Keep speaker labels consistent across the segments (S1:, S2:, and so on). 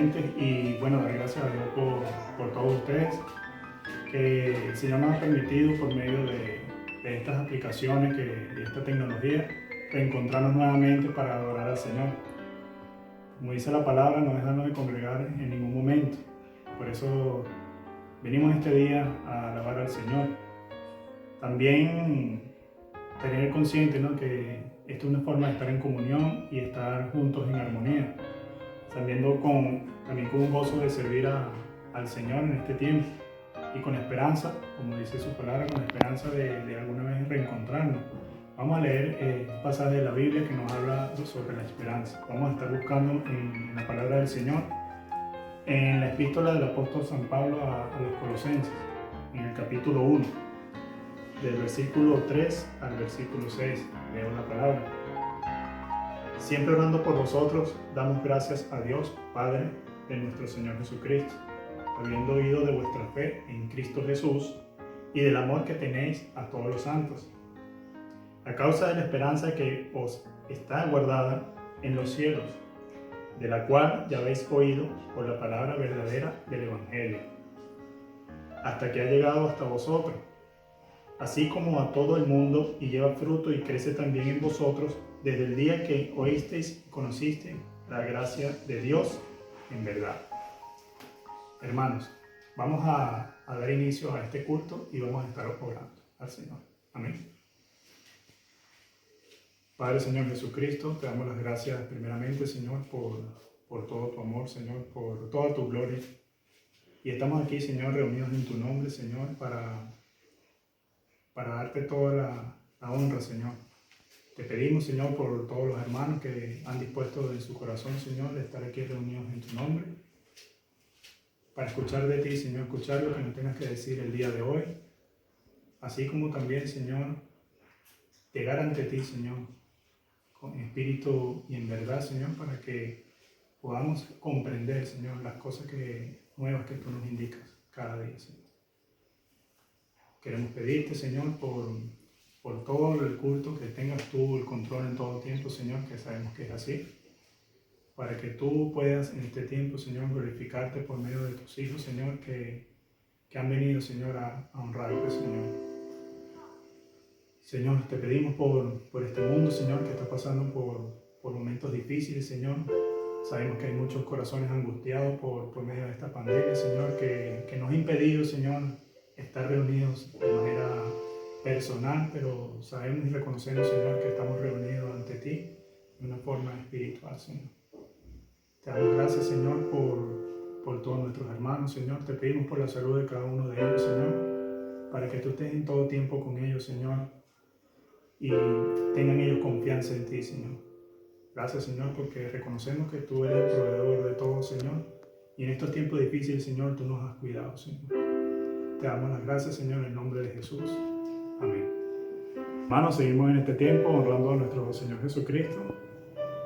S1: oyentes y bueno, dar gracias a Dios por todos ustedes, que el Señor nos ha permitido por medio de estas aplicaciones, de esta tecnología, reencontrarnos nuevamente para adorar al Señor. Como dice la palabra, no dejarnos de congregar en ningún momento. Por eso venimos este día a alabar al Señor. También tener consciente, ¿no?, que esto es una forma de estar en comunión y estar juntos en armonía, también con un gozo de servir al Señor en este tiempo y con esperanza, como dice su palabra, con esperanza de alguna vez reencontrarnos. Vamos a leer un pasaje de la Biblia que nos habla sobre la esperanza. Vamos a estar buscando en la palabra del Señor, en la epístola del apóstol San Pablo a los Colosenses, en el capítulo 1, del versículo 3 al versículo 6, leo la palabra. Siempre orando por vosotros, damos gracias a Dios, Padre de nuestro Señor Jesucristo, habiendo oído de vuestra fe en Cristo Jesús y del amor que tenéis a todos los santos, a causa de la esperanza que os está guardada en los cielos, de la cual ya habéis oído por la palabra verdadera del Evangelio, hasta que ha llegado hasta vosotros, así como a todo el mundo, y lleva fruto y crece también en vosotros desde el día que oísteis y conocisteis la gracia de Dios en verdad. Hermanos, vamos a dar inicio a este culto y vamos a estar orando al Señor. Amén. Padre, Señor Jesucristo, te damos las gracias primeramente, Señor, por todo tu amor, Señor, por toda tu gloria. Y estamos aquí, Señor, reunidos en tu nombre, Señor, para darte toda la honra, Señor. Te pedimos, Señor, por todos los hermanos que han dispuesto en su corazón, Señor, de estar aquí reunidos en tu nombre, para escuchar de ti, Señor, escuchar lo que nos tengas que decir el día de hoy, así como también, Señor, llegar ante ti, Señor, con espíritu y en verdad, Señor, para que podamos comprender, Señor, las cosas nuevas que tú nos indicas cada día, Señor. Queremos pedirte, Señor, por todo el culto, que tengas tú el control en todo tiempo, Señor, que sabemos que es así, para que tú puedas en este tiempo, Señor, glorificarte por medio de tus hijos, Señor, que han venido, Señor, a honrarte, Señor. Señor, te pedimos por este mundo, Señor, que está pasando por momentos difíciles, Señor. Sabemos que hay muchos corazones angustiados por medio de esta pandemia, Señor, que nos ha impedido, Señor, estar reunidos de manera personal, pero sabemos y reconocemos, Señor, que estamos reunidos ante ti de una forma espiritual, Señor. Te damos gracias, Señor, por todos nuestros hermanos, Señor. Te pedimos por la salud de cada uno de ellos, Señor, para que tú estés en todo tiempo con ellos, Señor, y tengan ellos confianza en ti, Señor. Gracias, Señor, porque reconocemos que tú eres el proveedor de todo, Señor, y en estos tiempos difíciles, Señor, tú nos has cuidado, Señor. Te damos las gracias, Señor, en el nombre de Jesús. Amén. Hermanos, seguimos en este tiempo honrando a nuestro Señor Jesucristo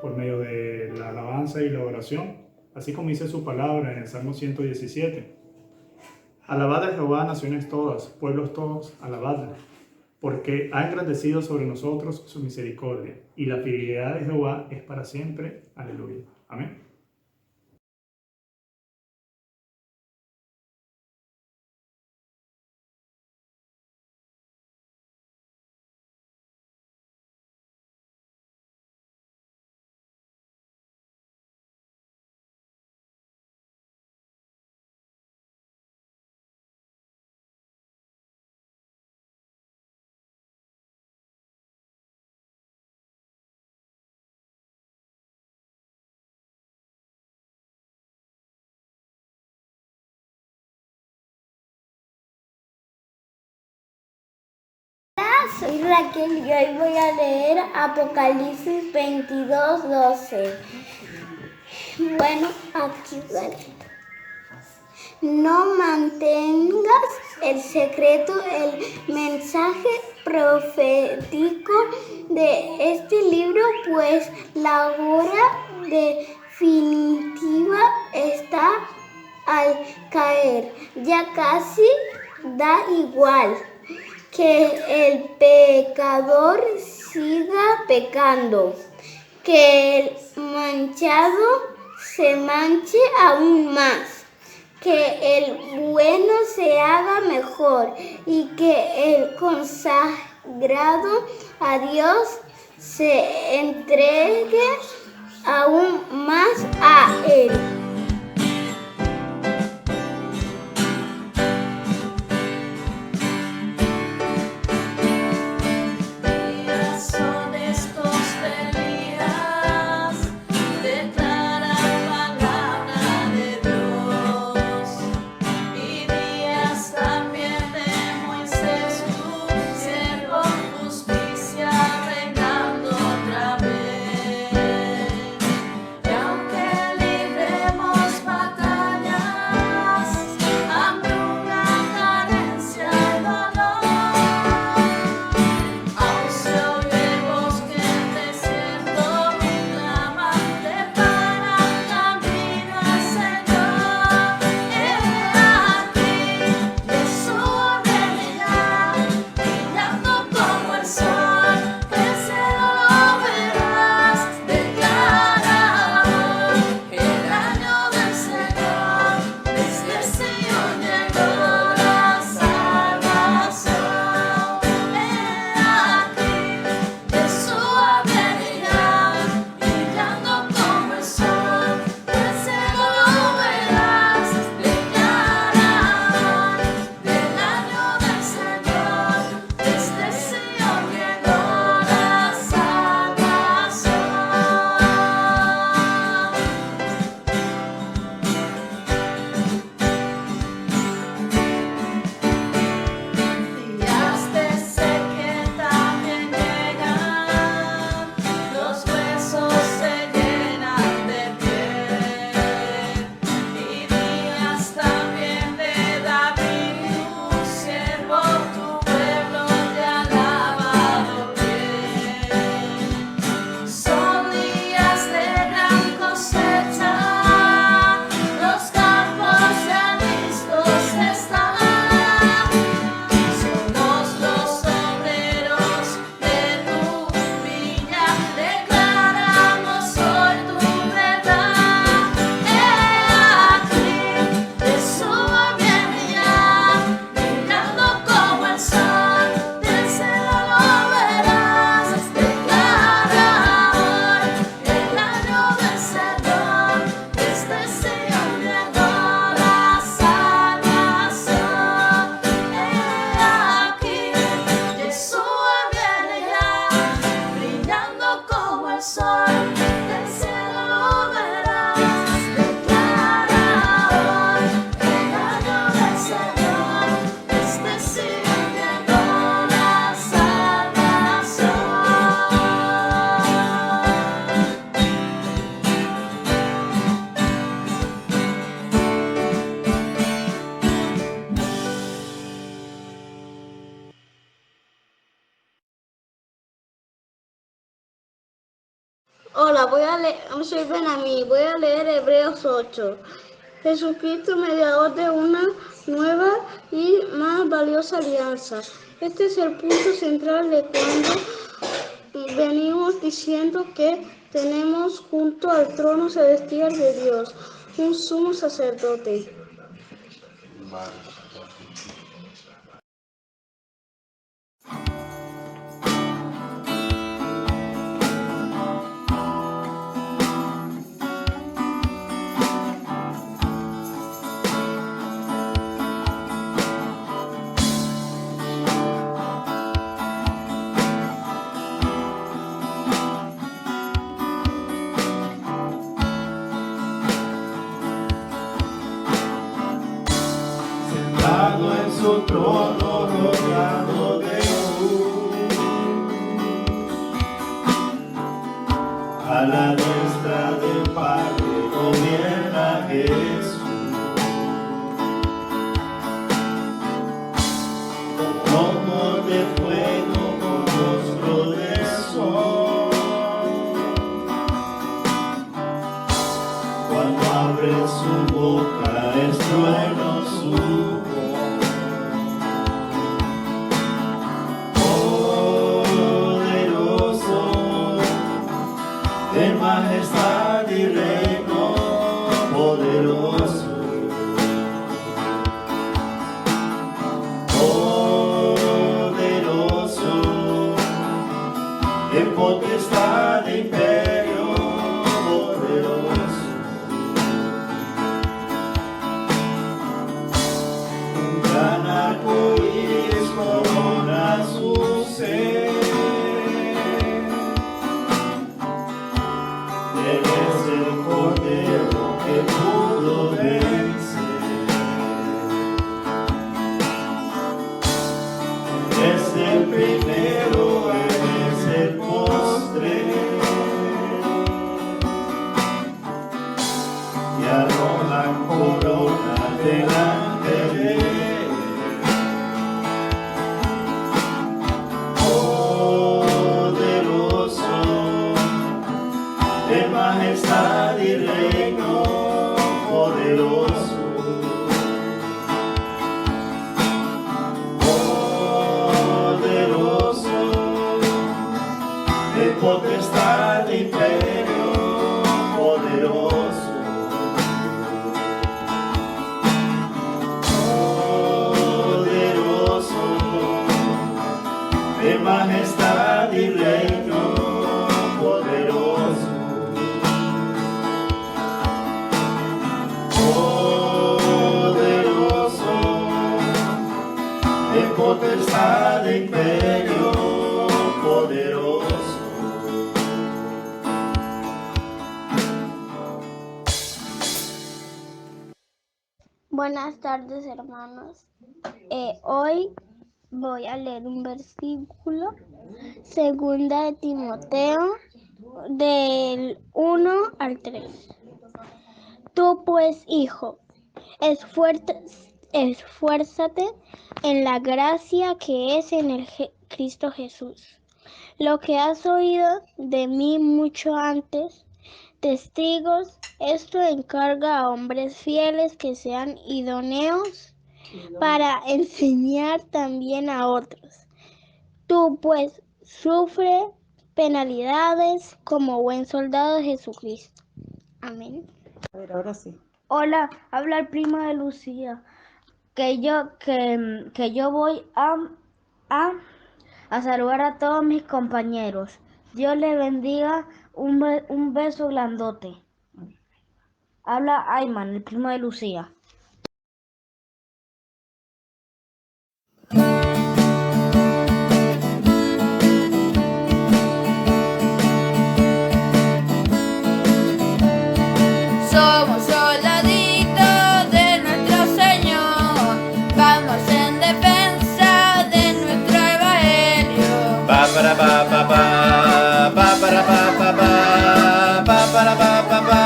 S1: por medio de la alabanza y la oración, así como dice su palabra en el Salmo 117. Alabad a Jehová, naciones todas, pueblos todos, alabadle, porque ha engrandecido sobre nosotros su misericordia, y la fidelidad de Jehová es para siempre. Aleluya. Amén.
S2: Soy Raquel y hoy voy a leer Apocalipsis 22:12. Bueno, aquí vale. No mantengas el secreto, el mensaje profético de este libro, pues la hora definitiva está al caer. Ya casi da igual que el pecador siga pecando, que el manchado se manche aún más, que el bueno se haga mejor y que el consagrado a Dios se entregue aún más a Él. Hola, soy Benamí, voy a leer Hebreos 8. Jesucristo, mediador de una nueva y más valiosa alianza. Este es el punto central de cuando venimos diciendo que tenemos junto al trono celestial de Dios un sumo sacerdote.
S3: En su trono rodeado de luz, a la diestra del Padre gobierna Jesús. Como de fuego con rostro de sol, cuando abre su boca es trueno su majestad y reino. poderoso, poderoso, en potestad de imperio, poderoso. Un gran arco iris corona su ser. Él es el Cordero que pudo vencer. Es el primero, Él es el postre. Y arrojan corona delante de Él. Poderoso, de majestad y reino, poderoso, poderoso, de potestad y imperio, poderoso, poderoso, de majestad y reino, poderoso. Poderoso, de potestad de imperio, poderoso.
S2: Buenas tardes, hermanos. Hoy voy a leer un versículo, segunda de Timoteo, del 1 al 3. Tú pues, hijo, esfuérzate en la gracia que es en el Cristo Jesús. Lo que has oído de mí mucho antes, testigos, esto encarga a hombres fieles que sean idóneos para enseñar también a otros. Tú pues sufre penalidades como buen soldado de Jesucristo. Amén.
S4: A ver, ahora sí.
S5: Hola, habla el primo de Lucía, que yo voy a saludar a todos mis compañeros. Dios les bendiga, un beso grandote. Habla Ayman, el primo de Lucía.
S6: Somos soldaditos de nuestro Señor, vamos en defensa de nuestro evangelio.
S3: Pa para pa pa pa, pa para pa pa pa, pa para pa pa pa.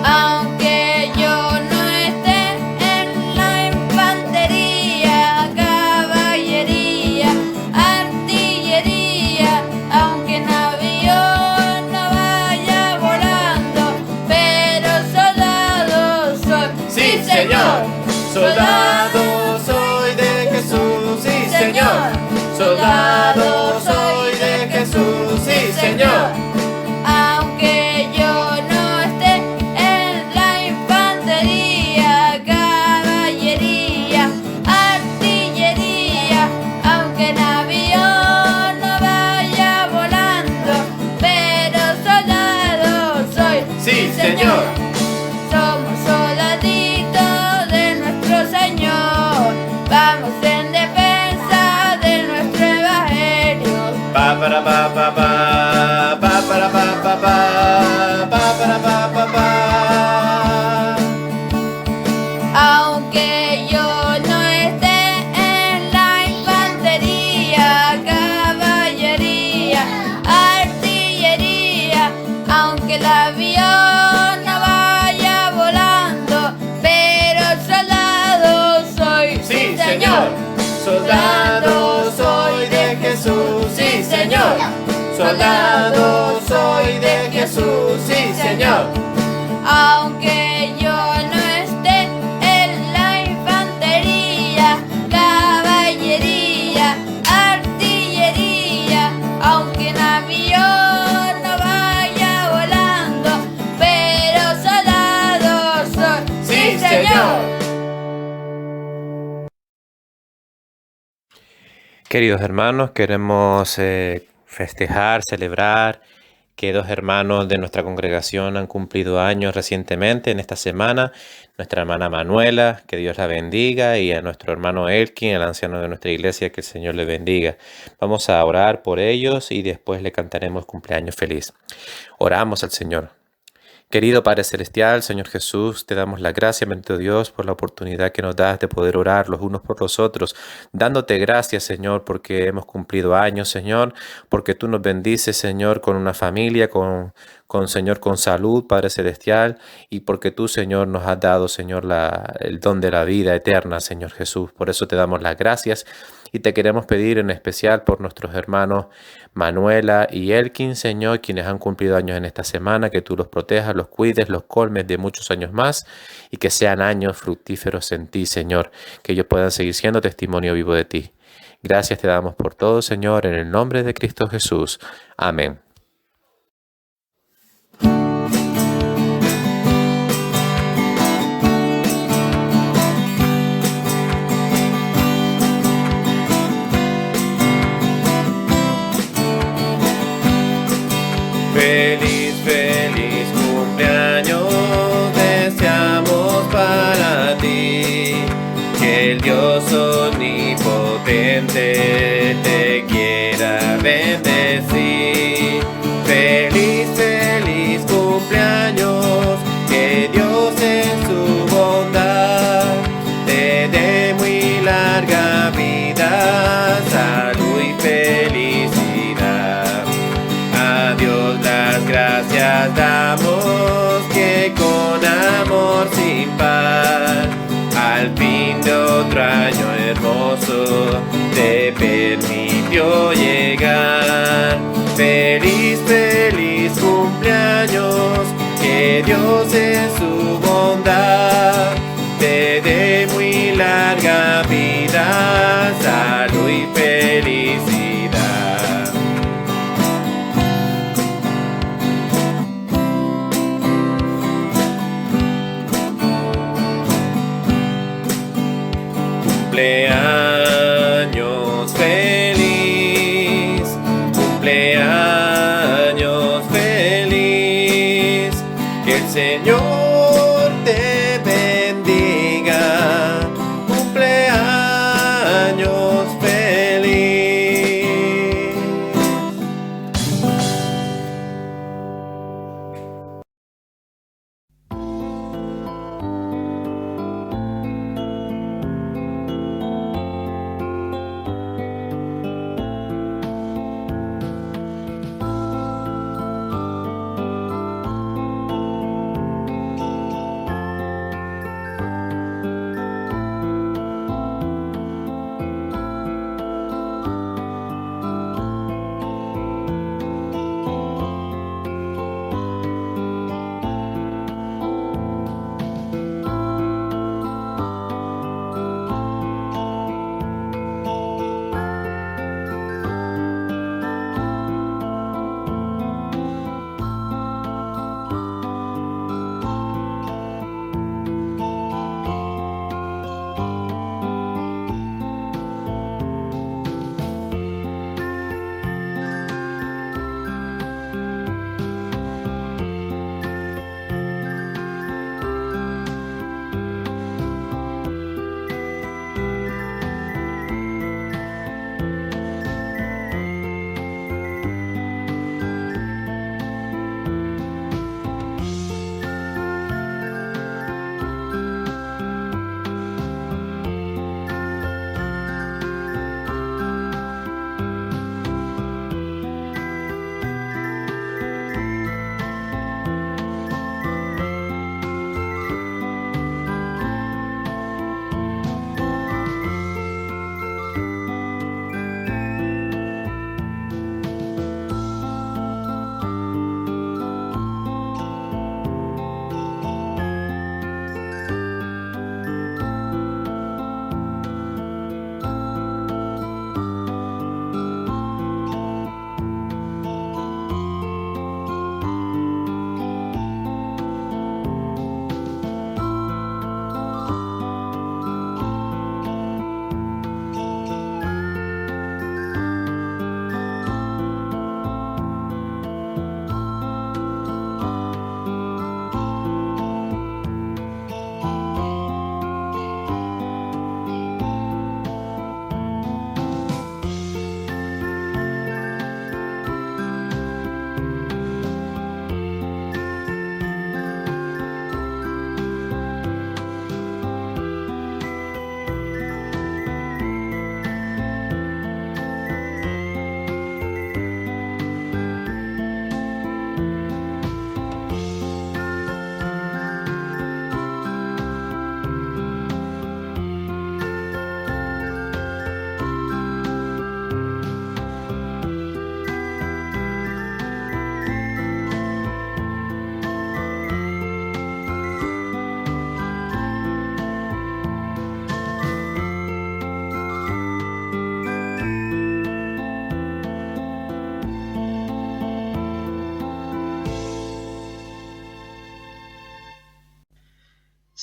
S6: Aunque yo no esté en la infantería, caballería, artillería, aunque en avión no vaya volando, pero soldado soy.
S3: Sí, Señor, soldado soy de Jesús, sí, Señor, soldado soy de Jesús, sí, Señor.
S6: Aunque yo no esté en la infantería, caballería, artillería, aunque en avión no vaya volando, pero soldado soy.
S3: Sí, Señor.
S6: Somos soldaditos de nuestro Señor, vamos en defensa de nuestro evangelio.
S3: Pa para pa pa pa, pa para pa pa pa, pa para pa pa pa.
S6: Aunque yo no esté en la infantería, caballería, artillería, aunque el avión no vaya volando, pero soldado soy.
S3: Sí, Señor, soldado soy de Jesús, sí, Señor, soldado soy de Jesús, sí, Señor.
S6: Aunque yo no esté en la infantería, caballería, artillería, aunque en avión no vaya volando, pero
S3: Queridos hermanos, queremos festejar, celebrar que 2 hermanos de nuestra congregación han cumplido años recientemente en esta semana. Nuestra hermana Manuela, que Dios la bendiga, y a nuestro hermano Elkin, el anciano de nuestra iglesia, que el Señor le bendiga. Vamos a orar por ellos y después le cantaremos cumpleaños feliz. Oramos al Señor. Querido Padre Celestial, Señor Jesús, te damos la gracia, bendito Dios, por la oportunidad que nos das de poder orar los unos por los otros, dándote gracias, Señor, porque hemos cumplido años, Señor, porque tú nos bendices, Señor, con una familia, Señor, con salud, Padre Celestial, y porque tú, Señor, nos has dado, Señor, el don de la vida eterna, Señor Jesús. Por eso te damos las gracias y te queremos pedir en especial por nuestros hermanos Manuela y Elkin, Señor, quienes han cumplido años en esta semana, que tú los protejas, los cuides, los colmes de muchos años más y que sean años fructíferos en ti, Señor, que ellos puedan seguir siendo testimonio vivo de ti. Gracias te damos por todo, Señor, en el nombre de Cristo Jesús. Amén. Feliz, feliz cumpleaños deseamos para ti, que el Dios omnipotente te quiera bendecir. Feliz, feliz cumpleaños, que Dios en su bondad te dé muy larga vida, salud y felicidad. A Dios las gracias damos, que con amor sin par, al fin de otro año hermoso, te permitió llegar. Feliz, feliz cumpleaños, que Dios en su bondad te dé muy larga vida, salud y felicidad. Cumpleaños feliz, cumpleaños feliz, que el Señor te bendiga, cumpleaños feliz.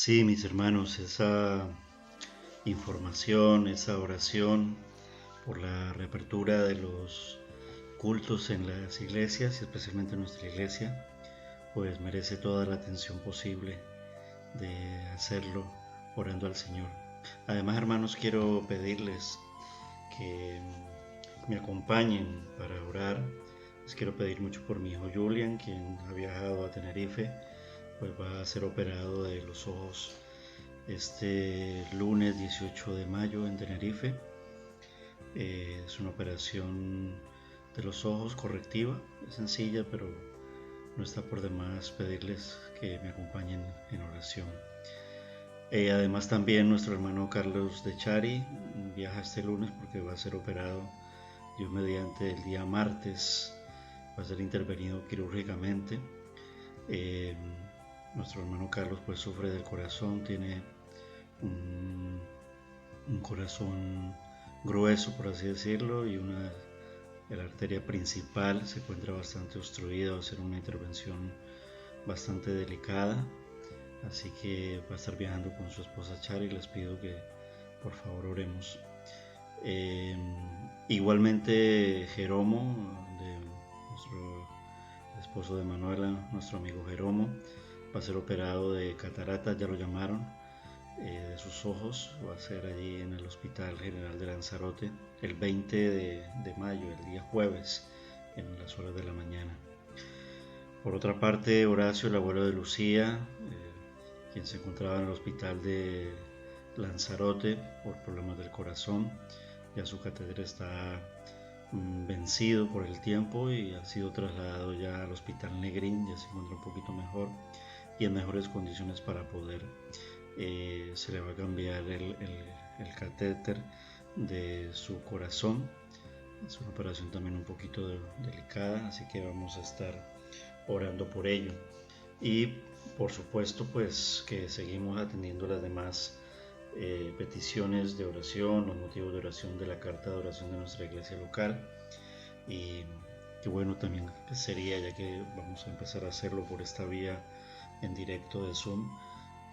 S4: Sí, mis hermanos, esa información, esa oración por la reapertura de los cultos en las iglesias, y especialmente en nuestra iglesia, pues merece toda la atención posible de hacerlo orando al Señor. Además, hermanos, quiero pedirles que me acompañen para orar. Les quiero pedir mucho por mi hijo Julian, quien ha viajado a Tenerife, pues va a ser operado de los ojos este lunes 18 de mayo en Tenerife. Es una operación de los ojos correctiva, es sencilla, pero no está por demás pedirles que me acompañen en oración. Además también nuestro hermano Carlos de Chari viaja este lunes porque va a ser operado, Dios mediante, el día martes, va a ser intervenido quirúrgicamente. Nuestro hermano Carlos pues sufre del corazón, tiene un corazón grueso, por así decirlo, y la arteria principal se encuentra bastante obstruida, va a ser una intervención bastante delicada, así que va a estar viajando con su esposa Chari. Les pido que por favor oremos. Igualmente Jeromo, de nuestro esposo de Manuela, nuestro amigo Jeromo, va a ser operado de cataratas, ya lo llamaron, de sus ojos. Va a ser allí en el Hospital General de Lanzarote el 20 de mayo, el día jueves, en las horas de la mañana. Por otra parte, Horacio, el abuelo de Lucía, quien se encontraba en el hospital de Lanzarote por problemas del corazón, ya su catéter está vencido por el tiempo y ha sido trasladado ya al Hospital Negrín, ya se encuentra un poquito mejor y en mejores condiciones para poder, se le va a cambiar el catéter de su corazón. Es una operación también un poquito delicada, así que vamos a estar orando por ello. Y por supuesto pues que seguimos atendiendo las demás peticiones de oración, los motivos de oración de la carta de oración de nuestra iglesia local. Y qué bueno también que sería, ya que vamos a empezar a hacerlo por esta vía en directo de Zoom,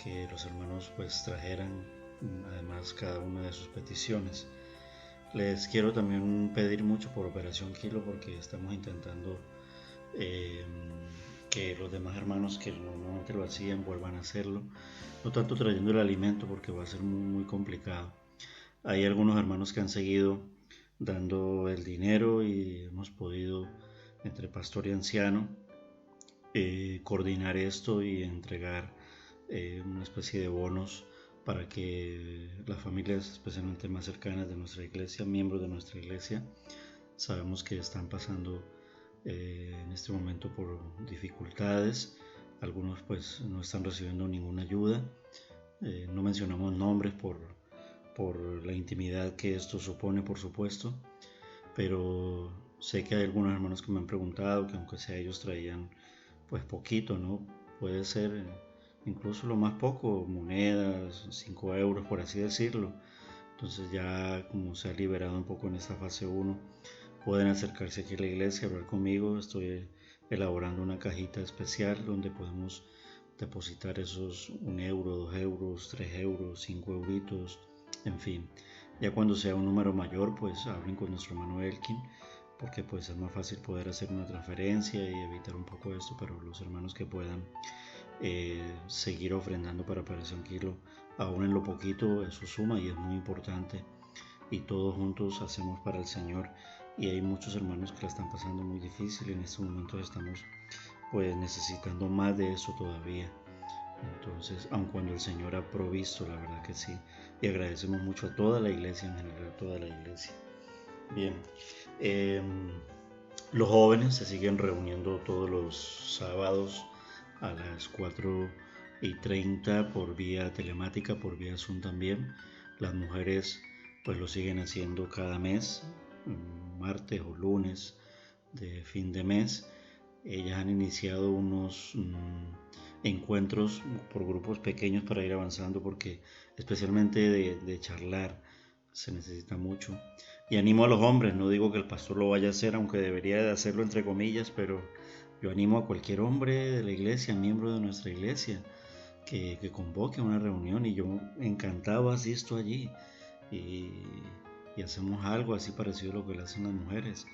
S4: que los hermanos pues trajeran además cada una de sus peticiones. Les quiero también pedir mucho por Operación Kilo, porque estamos intentando que los demás hermanos que normalmente lo hacían vuelvan a hacerlo, no tanto trayendo el alimento porque va a ser muy complicado. Hay algunos hermanos que han seguido dando el dinero y hemos podido, entre pastor y anciano, coordinar esto y entregar una especie de bonos para que las familias, especialmente más cercanas de nuestra iglesia, miembros de nuestra iglesia, sabemos que están pasando en este momento por dificultades. Algunos pues no están recibiendo ninguna ayuda. No mencionamos nombres por la intimidad que esto supone, por supuesto, pero sé que hay algunos hermanos que me han preguntado que aunque sea ellos traían pues poquito, ¿no? Puede ser incluso lo más poco, monedas, 5 euros por así decirlo. Entonces ya como se ha liberado un poco en esta fase 1, pueden acercarse aquí a la iglesia, hablar conmigo. Estoy elaborando una cajita especial donde podemos depositar esos 1 euro, 2 euros, 3 euros, 5 euritos, en fin. Ya cuando sea un número mayor, pues hablen con nuestro hermano Elkin, porque pues es más fácil poder hacer una transferencia y evitar un poco esto, pero los hermanos que puedan seguir ofrendando para Operación Kilo, aún en lo poquito, eso suma y es muy importante, y todos juntos hacemos para el Señor. Y hay muchos hermanos que la están pasando muy difícil, en estos momentos estamos pues necesitando más de eso todavía. Entonces, aun cuando el Señor ha provisto, la verdad que sí, y agradecemos mucho a toda la iglesia, en general toda la iglesia. Bien, los jóvenes se siguen reuniendo todos los sábados a las 4:30 por vía telemática, por vía Zoom también. Las mujeres pues lo siguen haciendo cada mes, martes o lunes de fin de mes. Ellas han iniciado unos encuentros por grupos pequeños para ir avanzando, porque especialmente de charlar se necesita mucho. Y animo a los hombres, no digo que el pastor lo vaya a hacer, aunque debería de hacerlo entre comillas, pero yo animo a cualquier hombre de la iglesia, miembro de nuestra iglesia, que convoque a una reunión, y yo encantado asisto allí y, y hacemos algo así parecido a lo que le hacen las mujeres.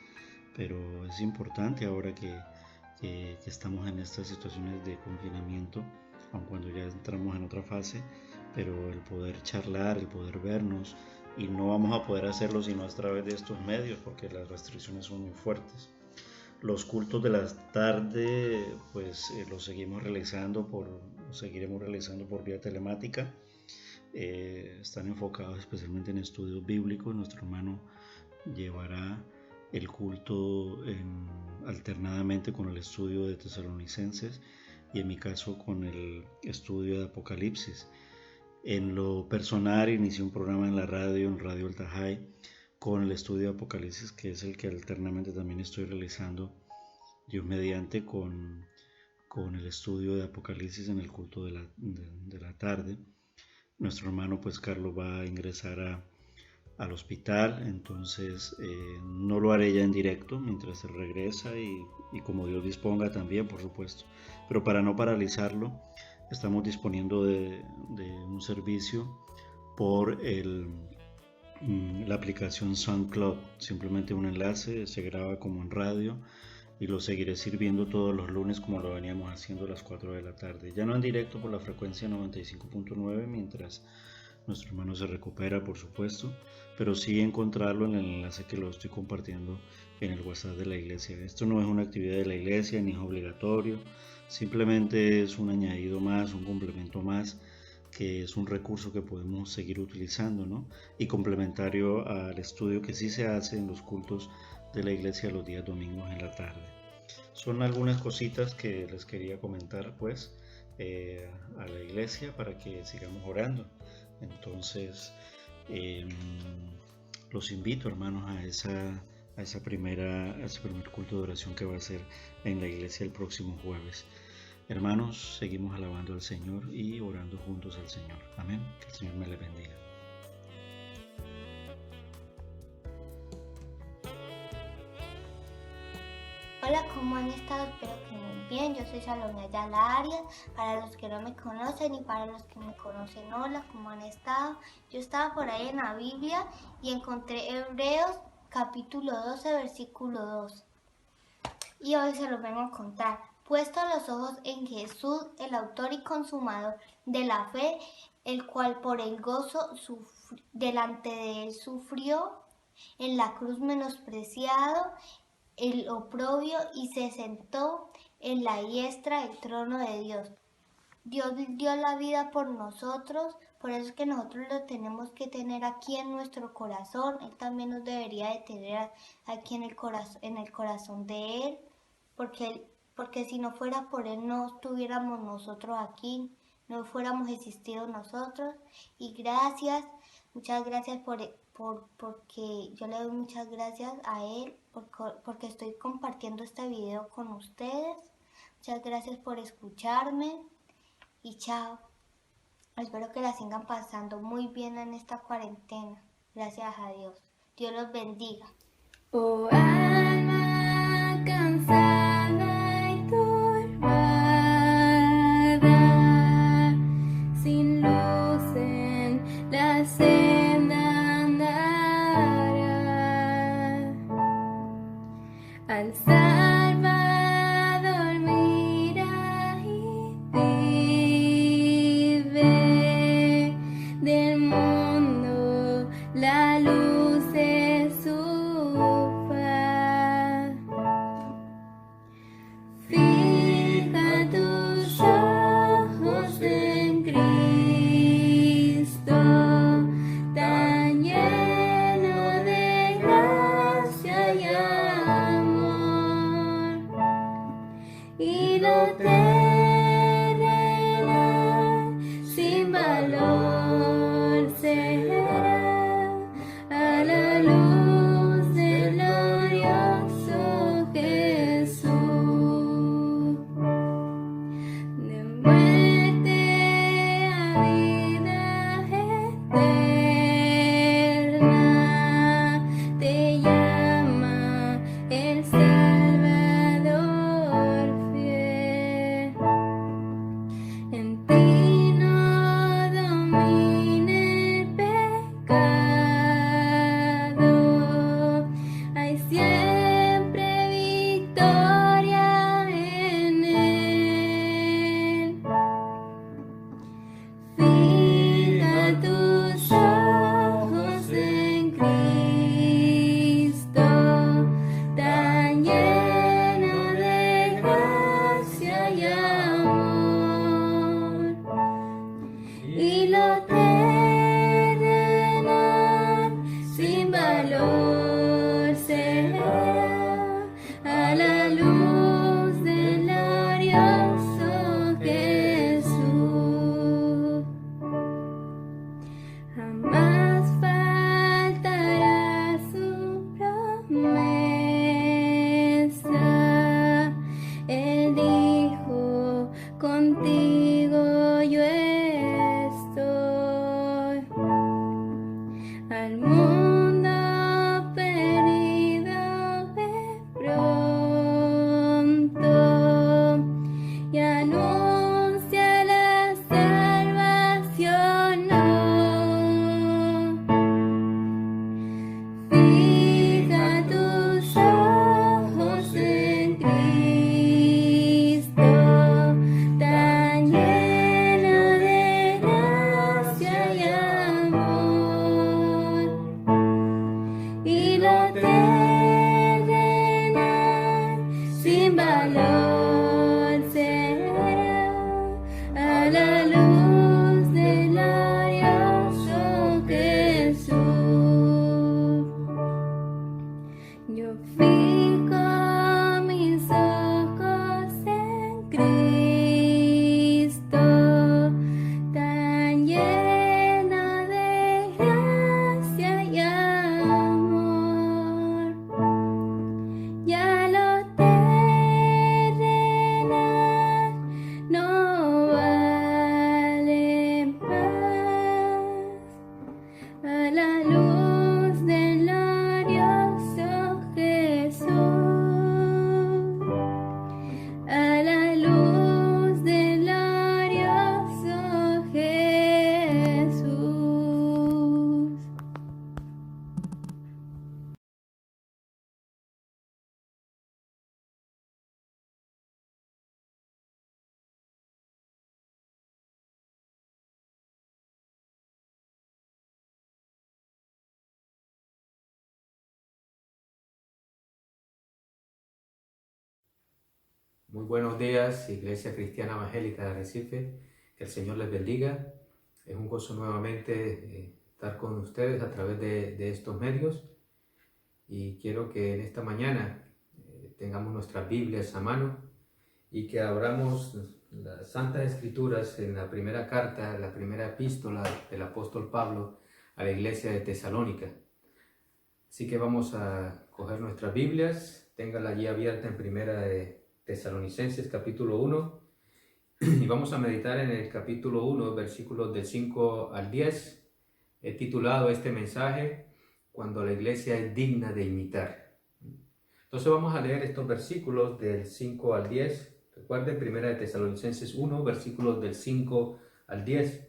S4: Pero es importante ahora que estamos en estas situaciones de confinamiento, aun cuando ya entramos en otra fase, pero el poder charlar, el poder vernos, y no vamos a poder hacerlo sino a través de estos medios porque las restricciones son muy fuertes. Los cultos de la tarde pues los seguiremos realizando por vía telemática. Están enfocados especialmente en estudios bíblicos. Nuestro hermano llevará el culto alternadamente con el estudio de Tesalonicenses y en mi caso con el estudio de Apocalipsis. En lo personal inicié un programa en la radio, en Radio El Tajay, con el estudio de Apocalipsis, que es el que alternamente también estoy realizando, Dios mediante, con el estudio de Apocalipsis en el culto de la tarde. Nuestro hermano pues Carlos va a ingresar al hospital, entonces no lo haré ya en directo mientras él regresa y como Dios disponga también, por supuesto. Pero para no paralizarlo, estamos disponiendo de un servicio por la aplicación SoundCloud. Simplemente un enlace, se graba como en radio y lo seguiré sirviendo todos los lunes como lo veníamos haciendo a las 4 de la tarde. Ya no en directo por la frecuencia 95.9 mientras nuestro hermano se recupera, por supuesto, pero sí encontrarlo en el enlace que lo estoy compartiendo en el WhatsApp de la iglesia. Esto no es una actividad de la iglesia ni es obligatorio, simplemente es un añadido más, un complemento más, que es un recurso que podemos seguir utilizando, ¿no? Y complementario al estudio que sí se hace en los cultos de la iglesia los días domingos en la tarde. Son algunas cositas que les quería comentar pues a la iglesia para que sigamos orando. Entonces los invito, hermanos, a ese primer culto de oración que va a ser en la iglesia el próximo jueves. Hermanos, seguimos alabando al Señor y orando juntos al Señor. Amén. Que el Señor me le bendiga.
S7: Hola, ¿cómo han estado? Espero que muy bien. Yo soy Salomé Ayala Arias. Para los que no me conocen y para los que me conocen, hola, ¿cómo han estado? Yo estaba por ahí en la Biblia y encontré Hebreos capítulo 12, versículo 2. Y hoy se los vengo a contar. Puesto los ojos en Jesús, el autor y consumador de la fe, el cual por el gozo delante de él sufrió en la cruz menospreciado el oprobio y se sentó en la diestra del trono de Dios. Dios dio la vida por nosotros, por eso es que nosotros lo tenemos que tener aquí en nuestro corazón. Él también nos debería de tener aquí en el corazón de Él, porque si no fuera por Él no estuviéramos nosotros aquí, no fuéramos existido nosotros. Y gracias, muchas gracias porque yo le doy muchas gracias a Él porque estoy compartiendo este video con ustedes. Muchas gracias por escucharme y chao. Espero que la sigan pasando muy bien en esta cuarentena. Gracias a Dios. Dios los bendiga.
S6: Oh, alma cansada y turbada, sin luz en la senda andará. Al Salvador mira y vive del mundo la luz de su faz. la luz del glorioso Jesús. Yo fijo mis ojos en Cristo, tan lleno de gracia y amor. Ya lo terrenal no vale más a la luz del glorioso Jesús, a la luz del glorioso Jesús.
S3: Muy buenos días, Iglesia Cristiana Evangélica de Arrecife. Que el Señor les bendiga. Es un gozo nuevamente estar con ustedes a través de estos medios. Y quiero que en esta mañana tengamos nuestras Biblias a mano y que abramos las Santas Escrituras en la primera carta, la primera epístola del apóstol Pablo a la iglesia de Tesalónica. Así que vamos a coger nuestras Biblias, téngala allí abierta en primera de Tesalonicenses capítulo 1 y vamos a meditar en el capítulo 1, versículos del 5 al 10. He titulado este mensaje Cuando la iglesia es digna de imitar. Entonces vamos a leer estos versículos del 5 al 10. Recuerden, primera de Tesalonicenses 1, versículos del 5 al 10.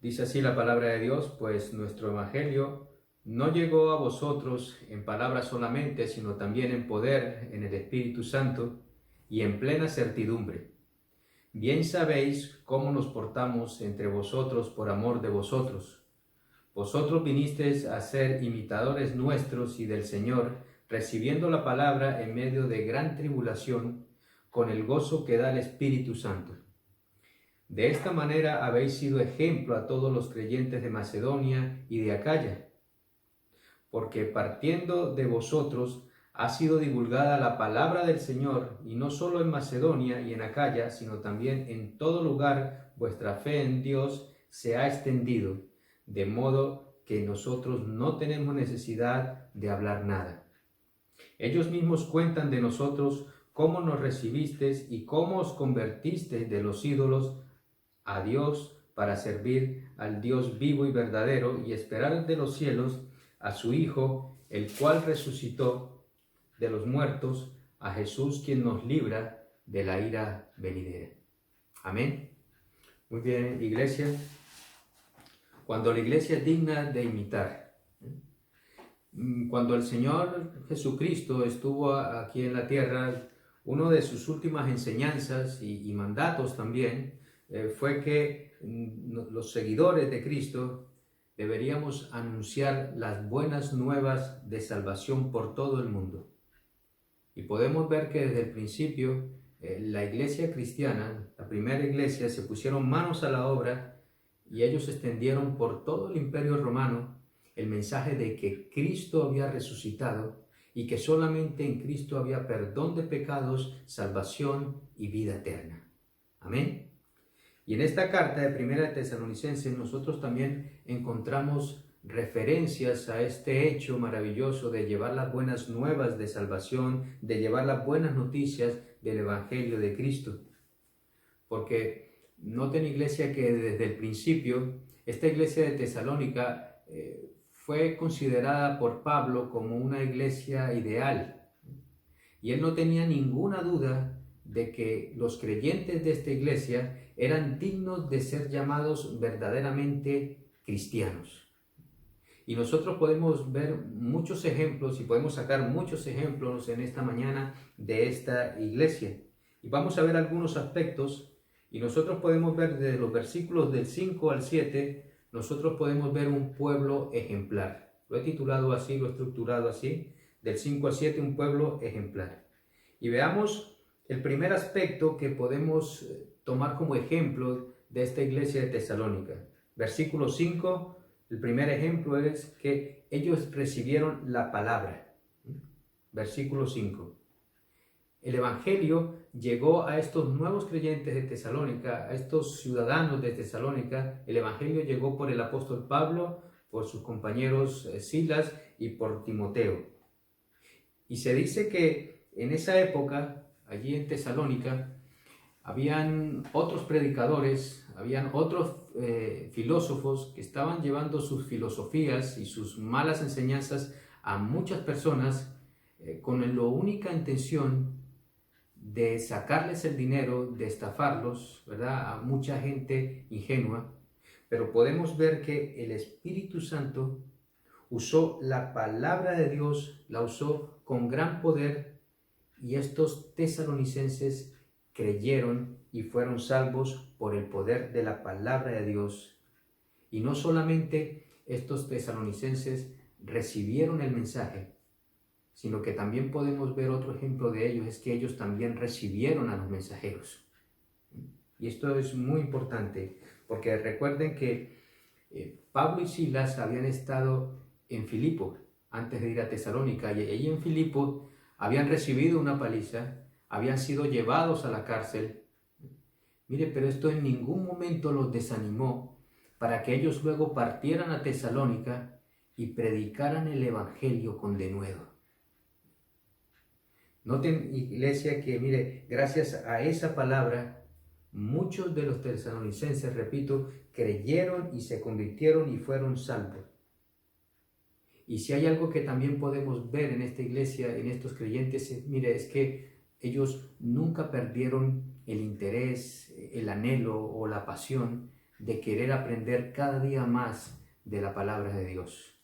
S3: Dice así la palabra de Dios: pues nuestro evangelio no llegó a vosotros en palabras solamente, sino también en poder, en el Espíritu Santo y en plena certidumbre. Bien sabéis cómo nos portamos entre vosotros por amor de vosotros. Vosotros vinisteis a ser imitadores nuestros y del Señor, recibiendo la palabra en medio de gran tribulación, con el gozo que da el Espíritu Santo. De esta manera habéis sido ejemplo a todos los creyentes de Macedonia y de Acaya, porque partiendo de vosotros ha sido divulgada la palabra del Señor, y no solo en Macedonia y en Acaya, sino también en todo lugar vuestra fe en Dios se ha extendido, de modo que nosotros no tenemos necesidad de hablar nada. Ellos mismos cuentan de nosotros cómo nos recibisteis y cómo os convertisteis de los ídolos a Dios para servir al Dios vivo y verdadero y esperar de los cielos a su Hijo, el cual resucitó de los muertos, a Jesús, quien nos libra de la ira venidera. Amén. Muy bien, iglesia. Cuando la iglesia es digna de imitar. Cuando el Señor Jesucristo estuvo aquí en la tierra, una de sus últimas enseñanzas y mandatos también fue que los seguidores de Cristo deberíamos anunciar las buenas nuevas de salvación por todo el mundo. Y podemos ver que desde el principio la iglesia cristiana, la primera iglesia, se pusieron manos a la obra y ellos extendieron por todo el imperio romano el mensaje de que Cristo había resucitado y que solamente en Cristo había perdón de pecados, salvación y vida eterna. Amén. Y en esta carta de Primera de Tesalonicenses nosotros también encontramos referencias a este hecho maravilloso de llevar las buenas nuevas de salvación, de llevar las buenas noticias del Evangelio de Cristo. Porque noten, iglesia, que desde el principio esta iglesia de Tesalónica fue considerada por Pablo como una iglesia ideal. Y él no tenía ninguna duda de que los creyentes de esta iglesia eran dignos de ser llamados verdaderamente cristianos. Y nosotros podemos ver muchos ejemplos y podemos sacar muchos ejemplos en esta mañana de esta iglesia. Y vamos a ver algunos aspectos y nosotros podemos ver desde los versículos del 5 al 7, nosotros podemos ver un pueblo ejemplar. Lo he titulado así, lo he estructurado así, del 5 al 7, un pueblo ejemplar. Y veamos el primer aspecto que podemos
S8: tomar como ejemplo de esta iglesia de Tesalónica. Versículo 5, el primer ejemplo es que ellos recibieron la palabra. Versículo 5. El Evangelio llegó a estos nuevos creyentes de Tesalónica, a estos ciudadanos de Tesalónica. El Evangelio llegó por el apóstol Pablo, por sus compañeros Silas y por Timoteo. Y se dice que en esa época, allí en Tesalónica, habían otros predicadores, habían otros filósofos que estaban llevando sus filosofías y sus malas enseñanzas a muchas personas con la única intención de sacarles el dinero, de estafarlos, ¿verdad? A mucha gente ingenua. Pero podemos ver que el Espíritu Santo usó la palabra de Dios, la usó con gran poder, y estos tesalonicenses creyeron y fueron salvos por el poder de la palabra de Dios. Y no solamente estos tesalonicenses recibieron el mensaje, sino que también podemos ver otro ejemplo de ellos, es que ellos también recibieron a los mensajeros. Y esto es muy importante, porque recuerden que Pablo y Silas habían estado en Filipo antes de ir a Tesalónica, y allí en Filipo habían recibido una paliza, habían sido llevados a la cárcel. Mire, pero esto en ningún momento los desanimó para que ellos luego partieran a Tesalónica y predicaran el Evangelio con denuedo. Noten, iglesia, que mire, gracias a esa palabra, muchos de los tesalonicenses, repito, creyeron y se convirtieron y fueron salvos. Y si hay algo que también podemos ver en esta iglesia, en estos creyentes, mire, es que ellos nunca perdieron el interés, el anhelo o la pasión de querer aprender cada día más de la palabra de Dios.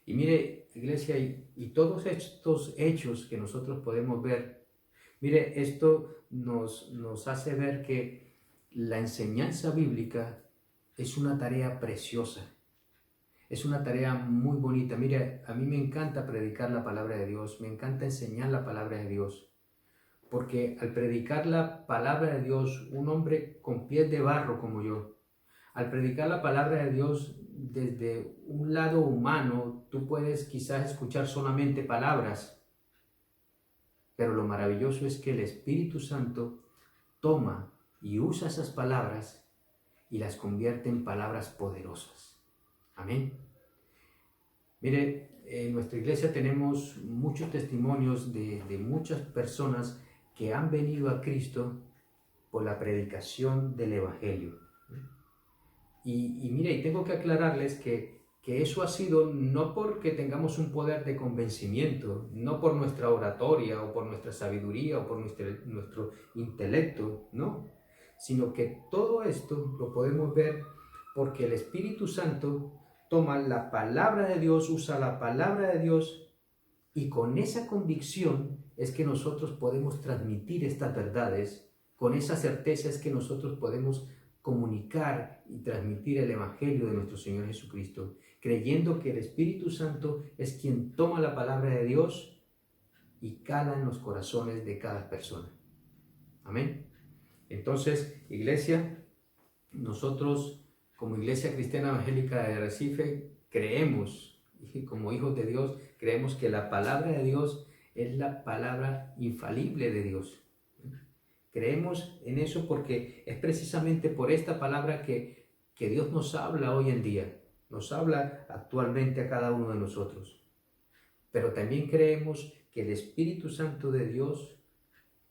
S8: Y mire, iglesia, y todos estos hechos que nosotros podemos ver, mire, esto nos hace ver que la enseñanza bíblica es una tarea preciosa, es una tarea muy bonita. Mire, a mí me encanta predicar la palabra de Dios, me encanta enseñar la palabra de Dios, porque al predicar la palabra de Dios, un hombre con pies de barro como yo, al predicar la palabra de Dios desde un lado humano, tú puedes quizás escuchar solamente palabras, pero lo maravilloso es que el Espíritu Santo toma y usa esas palabras y las convierte en palabras poderosas. Amén. Mire, en nuestra iglesia tenemos muchos testimonios de muchas personas que han venido a Cristo por la predicación del Evangelio. Y mire, y tengo que aclararles que eso ha sido no porque tengamos un poder de convencimiento, no por nuestra oratoria o por nuestra sabiduría o por nuestro intelecto, no, sino que todo esto lo podemos ver porque el Espíritu Santo toma la palabra de Dios, usa la palabra de Dios, y con esa convicción es que nosotros podemos transmitir estas verdades, con esa certeza es que nosotros podemos comunicar y transmitir el Evangelio de nuestro Señor Jesucristo, creyendo que el Espíritu Santo es quien toma la palabra de Dios y cala en los corazones de cada persona. Amén. Entonces, iglesia, nosotros como Iglesia Cristiana Evangélica de Recife creemos, y como hijos de Dios, creemos que la palabra de Dios es la palabra infalible de Dios. Creemos en eso porque es precisamente por esta palabra que Dios nos habla hoy en día, nos habla actualmente a cada uno de nosotros. Pero también creemos que el Espíritu Santo de Dios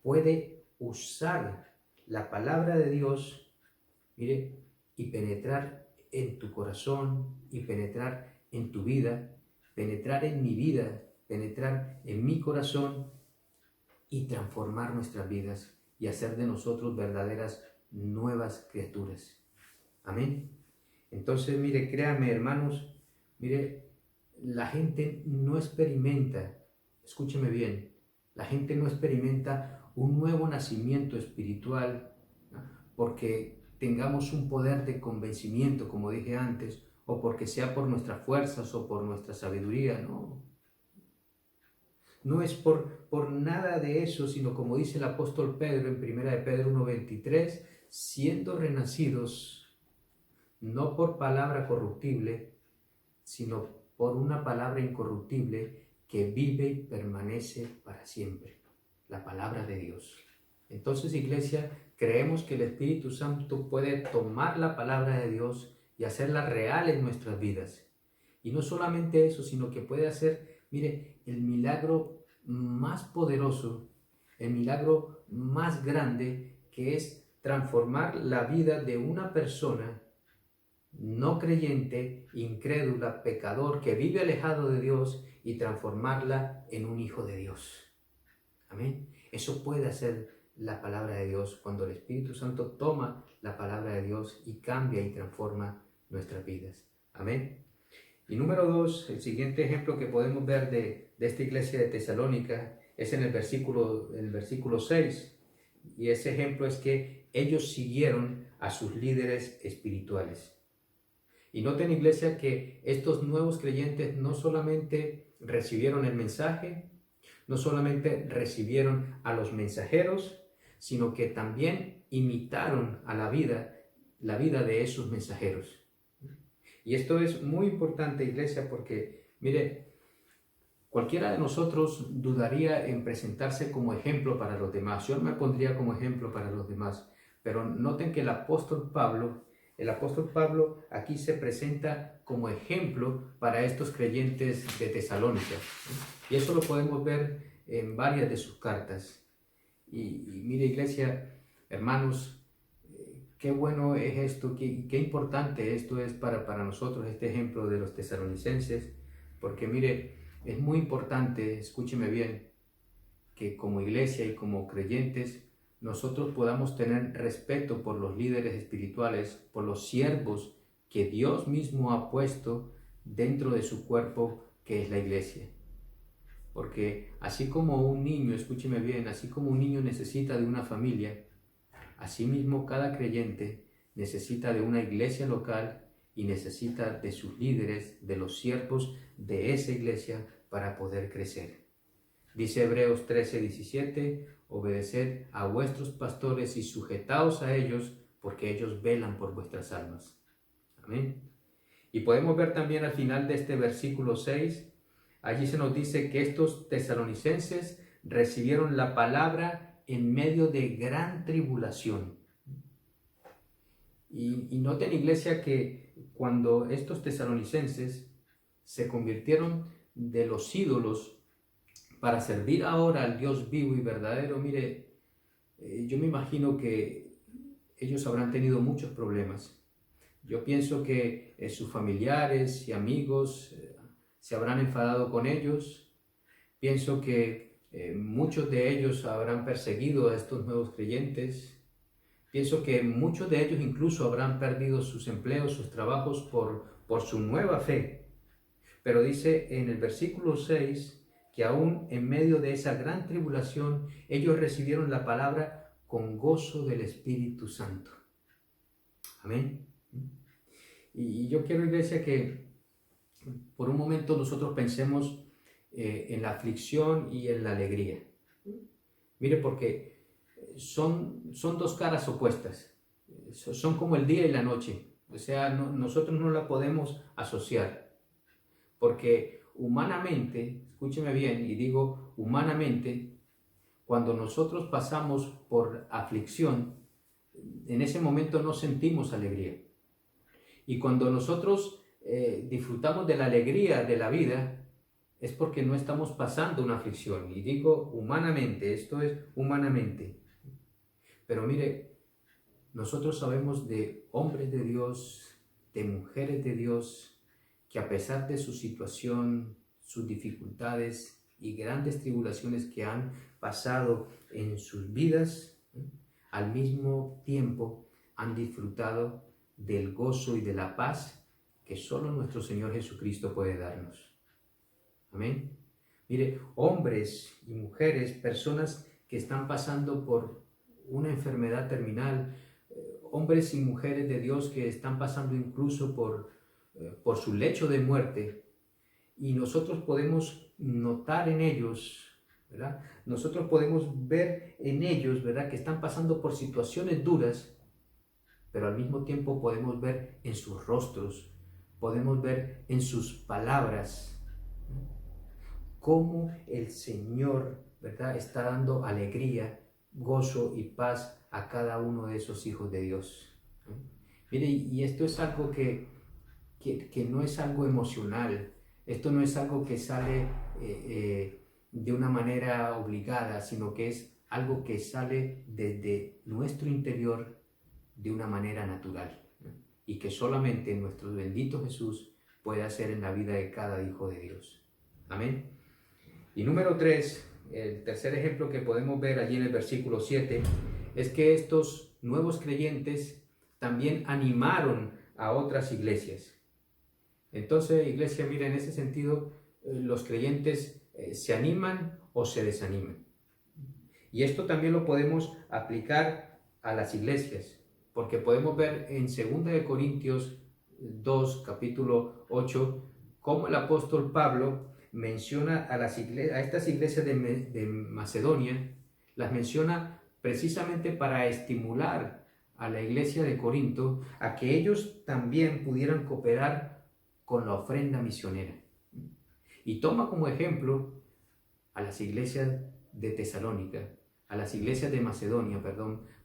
S8: puede usar la palabra de Dios, mire, y penetrar en tu corazón, y penetrar en tu vida, penetrar en mi vida, penetrar en mi corazón y transformar nuestras vidas y hacer de nosotros verdaderas nuevas criaturas. Amén. Entonces, mire, créanme, hermanos, mire, la gente no experimenta, escúcheme bien, la gente no experimenta un nuevo nacimiento espiritual, ¿no?, porque tengamos un poder de convencimiento, como dije antes, o porque sea por nuestras fuerzas o por nuestra sabiduría, no. no es por nada de eso, sino como dice el apóstol Pedro en 1 de Pedro 1:23, siendo renacidos no por palabra corruptible, sino por una palabra incorruptible que vive y permanece para siempre, la palabra de Dios. Entonces, iglesia, creemos que el Espíritu Santo puede tomar la palabra de Dios y hacerla real en nuestras vidas. Y no solamente eso, sino que puede hacer, mire, el milagro más poderoso, el milagro más grande, que es transformar la vida de una persona no creyente, incrédula, pecador, que vive alejado de Dios, y transformarla en un hijo de Dios. Amén. Eso puede hacer la palabra de Dios cuando el Espíritu Santo toma la palabra de Dios y cambia y transforma nuestras vidas. Amén. Y número 2, el siguiente ejemplo que podemos ver de esta iglesia de Tesalónica es en el versículo 6. Y ese ejemplo es que ellos siguieron a sus líderes espirituales. Y noten, iglesia, que estos nuevos creyentes no solamente recibieron el mensaje, no solamente recibieron a los mensajeros, sino que también imitaron a la vida de esos mensajeros. Y esto es muy importante, iglesia, porque, mire, cualquiera de nosotros dudaría en presentarse como ejemplo para los demás. Yo me pondría como ejemplo para los demás. Pero noten que el apóstol Pablo aquí se presenta como ejemplo para estos creyentes de Tesalónica. Y eso lo podemos ver en varias de sus cartas. Y mire, iglesia, hermanos, qué bueno es esto, qué importante esto es para nosotros, este ejemplo de los tesalonicenses, porque mire, es muy importante, escúcheme bien, que como iglesia y como creyentes nosotros podamos tener respeto por los líderes espirituales, por los siervos que Dios mismo ha puesto dentro de su cuerpo, que es la iglesia. Porque así como un niño, escúcheme bien, así como un niño necesita de una familia, asimismo cada creyente necesita de una iglesia local y necesita de sus líderes, de los siervos de esa iglesia para poder crecer. Dice Hebreos 13:17, obedeced a vuestros pastores y sujetaos a ellos, porque ellos velan por vuestras almas. Amén. Y podemos ver también al final de este versículo 6, allí se nos dice que estos tesalonicenses recibieron la palabra en medio de gran tribulación. Y noten, iglesia, que cuando estos tesalonicenses se convirtieron de los ídolos para servir ahora al Dios vivo y verdadero, mire, yo me imagino que ellos habrán tenido muchos problemas. Yo pienso que sus familiares y amigos se habrán enfadado con ellos. Pienso que muchos de ellos habrán perseguido a estos nuevos creyentes. Pienso que muchos de ellos incluso habrán perdido sus empleos, sus trabajos por su nueva fe. Pero dice en el versículo 6 que aún en medio de esa gran tribulación, ellos recibieron la palabra con gozo del Espíritu Santo. Amén. Y yo quiero, iglesia, que por un momento nosotros pensemos en la aflicción y en la alegría. Mire, porque son dos caras opuestas. Son como el día y la noche. O sea, nosotros no la podemos asociar. Porque humanamente, escúcheme bien, y digo humanamente, cuando nosotros pasamos por aflicción, en ese momento no sentimos alegría. Y cuando nosotros disfrutamos de la alegría de la vida, es porque no estamos pasando una aflicción. Y digo humanamente, esto es humanamente. Pero mire, nosotros sabemos de hombres de Dios, de mujeres de Dios, que a pesar de su situación, sus dificultades y grandes tribulaciones que han pasado en sus vidas, al mismo tiempo han disfrutado del gozo y de la paz que solo nuestro Señor Jesucristo puede darnos. Amén. Mire, hombres y mujeres, personas que están pasando por una enfermedad terminal, hombres y mujeres de Dios que están pasando incluso por su lecho de muerte, y nosotros podemos notar en ellos ¿verdad? Nosotros podemos ver en ellos, ¿verdad?, que están pasando por situaciones duras, pero al mismo tiempo podemos ver en sus rostros, podemos ver en sus palabras, cómo el Señor, ¿verdad?, está dando alegría, gozo y paz a cada uno de esos hijos de Dios. Mire, y esto es algo que no es algo emocional, esto no es algo que sale de una manera obligada, sino que es algo que sale desde nuestro interior de una manera natural, ¿no? Y que solamente nuestro bendito Jesús puede hacer en la vida de cada hijo de Dios. Amén. Y número 3, el tercer ejemplo que podemos ver allí en el versículo 7, es que estos nuevos creyentes también animaron a otras iglesias. Entonces, iglesia, mira, en ese sentido, los creyentes se animan o se desaniman. Y esto también lo podemos aplicar a las iglesias, porque podemos ver en 2 Corintios 2, capítulo 8, cómo el apóstol Pablo menciona a estas iglesias de Macedonia, las menciona precisamente para estimular a la iglesia de Corinto a que ellos también pudieran cooperar con la ofrenda misionera. Y toma como ejemplo a las iglesias de Tesalónica, a las iglesias de Macedonia,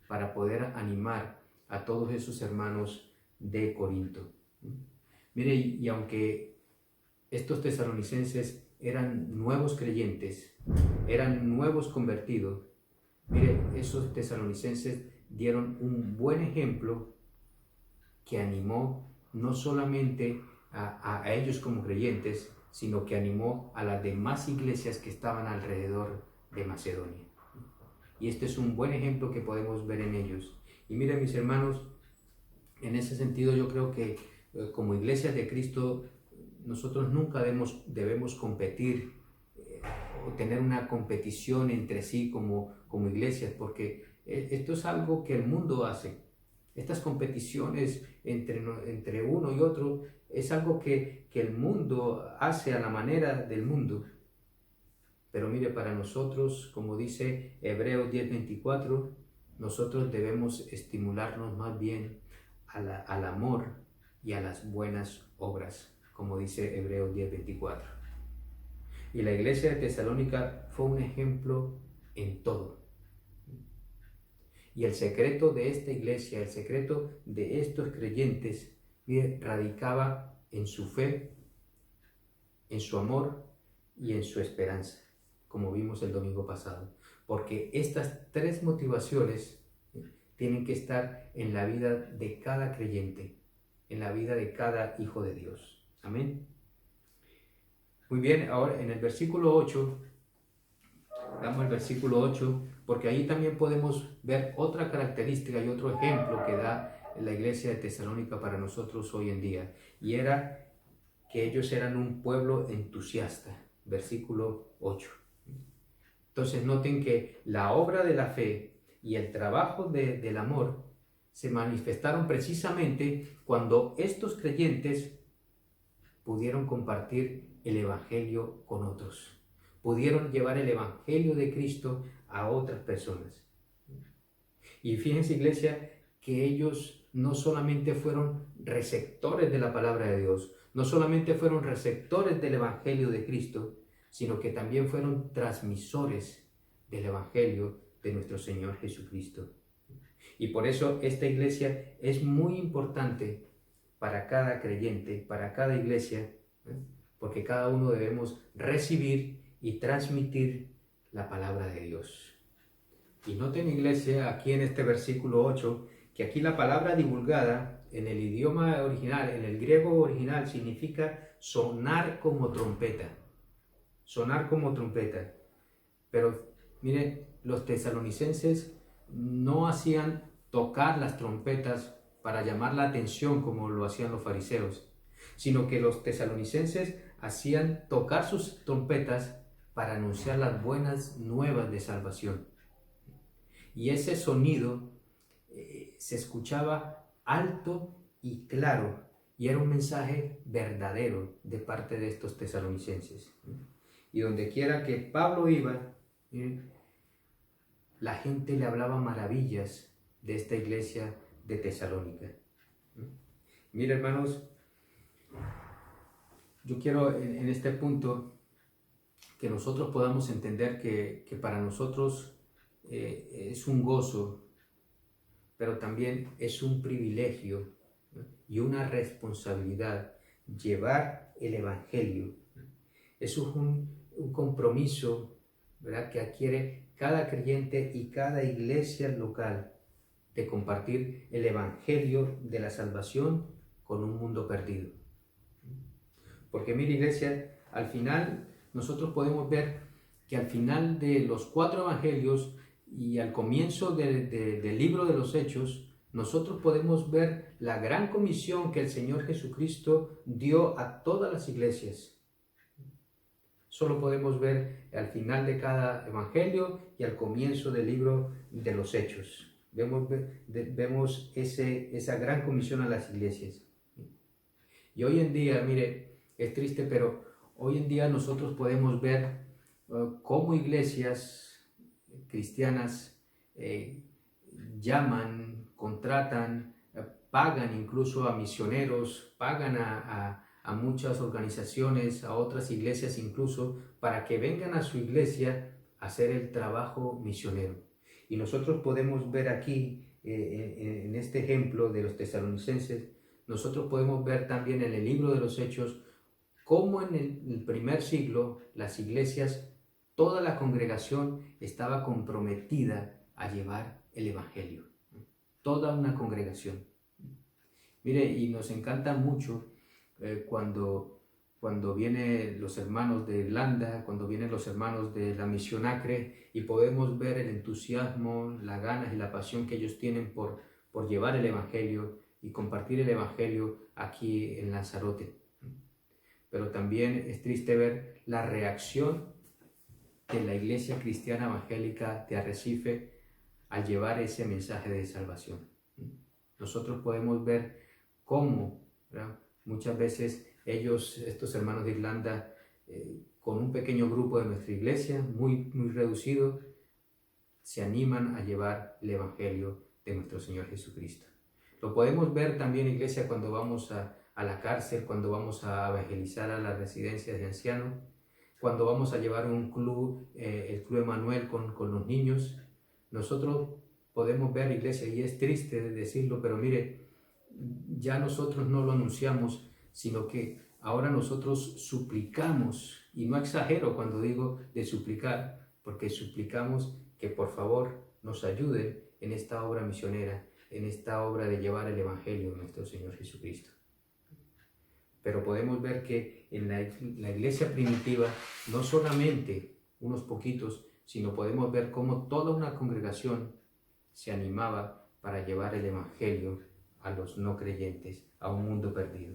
S8: para poder animar a todos esos hermanos de Corinto. Mire, y aunque estos tesalonicenses eran nuevos creyentes, eran nuevos convertidos, mire, esos tesalonicenses dieron un buen ejemplo que animó no solamente a ellos como creyentes, sino que animó a las demás iglesias que estaban alrededor de Macedonia. Y este es un buen ejemplo que podemos ver en ellos. Y miren, mis hermanos, en ese sentido yo creo que como iglesias de Cristo nosotros nunca debemos competir o tener una competición entre sí como iglesias, porque esto es algo que el mundo hace. Estas competiciones entre uno y otro es algo que el mundo hace a la manera del mundo. Pero mire, para nosotros, como dice Hebreos 10:24, nosotros debemos estimularnos más bien al amor y a las buenas obras, como dice Hebreos 10:24. Y la iglesia de Tesalónica fue un ejemplo en todo. Y el secreto de esta iglesia, el secreto de estos creyentes, mire, radicaba en su fe, en su amor y en su esperanza, como vimos el domingo pasado. Porque estas tres motivaciones tienen que estar en la vida de cada creyente, en la vida de cada hijo de Dios. Amén. Muy bien, ahora en el versículo 8, damos el versículo 8, porque ahí también podemos ver otra característica y otro ejemplo que da la iglesia de Tesalónica para nosotros hoy en día. Y era que ellos eran un pueblo entusiasta. Versículo 8. Entonces noten que la obra de la fe y el trabajo del amor se manifestaron precisamente cuando estos creyentes pudieron compartir el Evangelio con otros. Pudieron llevar el Evangelio de Cristo a otras personas. Y fíjense, iglesia, que ellos no solamente fueron receptores de la palabra de Dios, no solamente fueron receptores del Evangelio de Cristo, sino que también fueron transmisores del Evangelio de nuestro Señor Jesucristo. Y por eso esta iglesia es muy importante para cada creyente, para cada iglesia, porque cada uno debemos recibir y transmitir la palabra de Dios. Y noten, iglesia, aquí en este versículo 8, que aquí la palabra divulgada en el idioma original, en el griego original, significa sonar como trompeta. Sonar como trompeta. Pero miren, los tesalonicenses no hacían tocar las trompetas para llamar la atención como lo hacían los fariseos, sino que los tesalonicenses hacían tocar sus trompetas para anunciar las buenas nuevas de salvación. Y ese sonido se escuchaba alto y claro, y era un mensaje verdadero de parte de estos tesalonicenses. Y donde quiera que Pablo iba, La gente le hablaba maravillas de esta iglesia de Tesalónica. Mira, hermanos, yo quiero en este punto que nosotros podamos entender que para nosotros es un gozo, pero también es un privilegio, ¿no? Y una responsabilidad llevar el Evangelio. Eso es un compromiso, ¿verdad?, que adquiere cada creyente y cada iglesia local de compartir el Evangelio de la salvación con un mundo perdido. Porque mira, iglesia, al final nosotros podemos ver que al final de los 4 evangelios y al comienzo del libro de los Hechos, nosotros podemos ver la gran comisión que el Señor Jesucristo dio a todas las iglesias. Solo podemos ver al final de cada evangelio y al comienzo del libro de los Hechos. Vemos esa gran comisión a las iglesias. Y hoy en día, mire, es triste, pero hoy en día nosotros podemos ver cómo iglesias cristianas llaman, contratan, pagan incluso a misioneros, pagan a muchas organizaciones, a otras iglesias incluso, para que vengan a su iglesia a hacer el trabajo misionero. Y nosotros podemos ver aquí, en este ejemplo de los tesalonicenses, nosotros podemos ver también en el libro de los Hechos, cómo en el primer siglo las iglesias, toda la congregación estaba comprometida a llevar el Evangelio. Toda una congregación. Mire, y nos encanta mucho cuando vienen los hermanos de Irlanda, cuando vienen los hermanos de la Misión Acre, y podemos ver el entusiasmo, las ganas y la pasión que ellos tienen por llevar el Evangelio y compartir el Evangelio aquí en Lanzarote. Pero también es triste ver la reacción de la Iglesia Cristiana Evangélica de Arrecife al llevar ese mensaje de salvación. Nosotros podemos ver cómo, ¿verdad?, muchas veces estos hermanos de Irlanda, con un pequeño grupo de nuestra iglesia, muy reducido, se animan a llevar el Evangelio de nuestro Señor Jesucristo. Lo podemos ver también, iglesia, cuando vamos a la cárcel, cuando vamos a evangelizar a las residencias de ancianos, cuando vamos a llevar un club, el Club Emanuel con los niños. Nosotros podemos ver, iglesia, y es triste decirlo, pero mire, ya nosotros no lo anunciamos, sino que ahora nosotros suplicamos, y no exagero cuando digo de suplicar, porque suplicamos que por favor nos ayuden en esta obra misionera, en esta obra de llevar el Evangelio de nuestro Señor Jesucristo. Pero podemos ver que en la iglesia primitiva, no solamente unos poquitos, sino podemos ver cómo toda una congregación se animaba para llevar el Evangelio a los no creyentes, a un mundo perdido.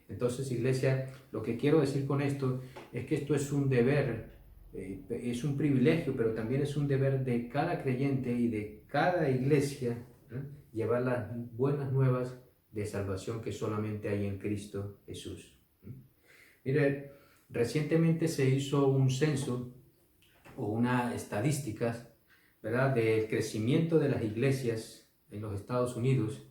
S8: Entonces, iglesia, lo que quiero decir con esto es que esto es un deber, es un privilegio, pero también es un deber de cada creyente y de cada iglesia, llevar las buenas nuevas de salvación que solamente hay en Cristo Jesús. Mire, recientemente se hizo un censo o unas estadísticas, ¿verdad?, del crecimiento de las iglesias en los Estados Unidos,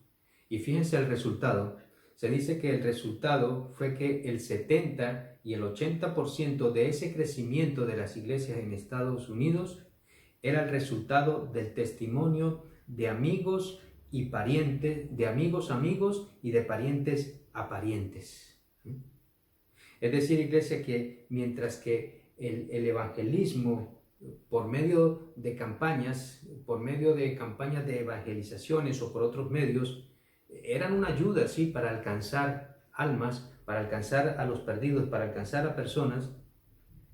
S8: y fíjense el resultado. Se dice que el resultado fue que el 70 y el 80% de ese crecimiento de las iglesias en Estados Unidos era el resultado del testimonio de amigos y parientes, de amigos y de parientes a parientes. Es decir, iglesia, que mientras que el evangelismo por medio de campañas de evangelizaciones o por otros medios, eran una ayuda, sí, para alcanzar almas, para alcanzar a los perdidos, para alcanzar a personas,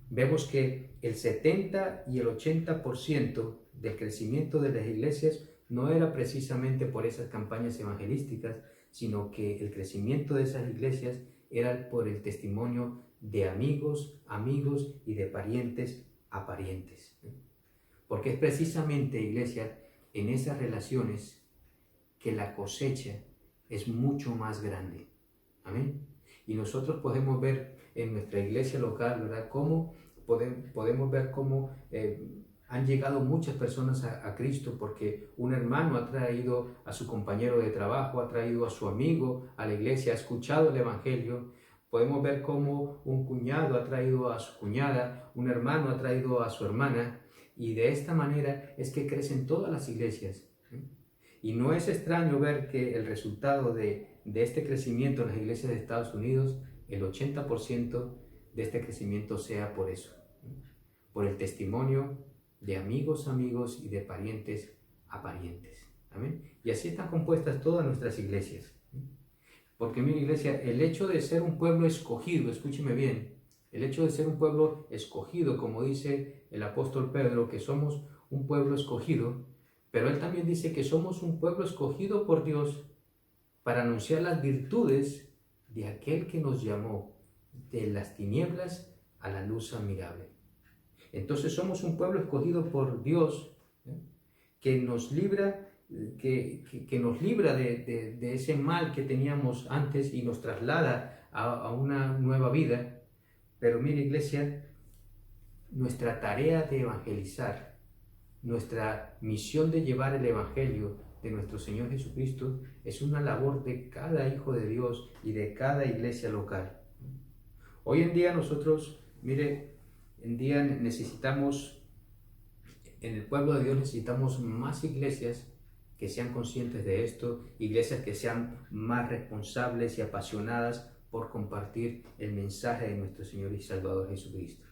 S8: vemos que el 70 y el 80% del crecimiento de las iglesias no era precisamente por esas campañas evangelísticas, sino que el crecimiento de esas iglesias era por el testimonio de amigos y de parientes a parientes. Porque es precisamente, iglesia, en esas relaciones que la cosecha es mucho más grande. Amén. Y nosotros podemos ver en nuestra iglesia local, ¿verdad?, cómo podemos ver cómo han llegado muchas personas a Cristo, porque un hermano ha traído a su compañero de trabajo, ha traído a su amigo a la iglesia, ha escuchado el Evangelio. Podemos ver cómo un cuñado ha traído a su cuñada, un hermano ha traído a su hermana, y de esta manera es que crecen todas las iglesias. Y no es extraño ver que el resultado de este crecimiento en las iglesias de Estados Unidos, el 80% de este crecimiento sea por eso, por el testimonio de amigos y de parientes a parientes. ¿Amén? Y así están compuestas todas nuestras iglesias. Porque mi iglesia, el hecho de ser un pueblo escogido, escúcheme bien, el hecho de ser un pueblo escogido, como dice el apóstol Pedro, que somos un pueblo escogido, pero él también dice que somos un pueblo escogido por Dios para anunciar las virtudes de aquel que nos llamó de las tinieblas a la luz admirable. Entonces somos un pueblo escogido por Dios, que nos libra, que nos libra de ese mal que teníamos antes y nos traslada a una nueva vida. Pero mire, iglesia, nuestra tarea de evangelizar, nuestra misión de llevar el evangelio de nuestro Señor Jesucristo es una labor de cada hijo de Dios y de cada iglesia local. Hoy en día nosotros, mire, en día necesitamos, en el pueblo de Dios necesitamos más iglesias que sean conscientes de esto, iglesias que sean más responsables y apasionadas por compartir el mensaje de nuestro Señor y Salvador Jesucristo.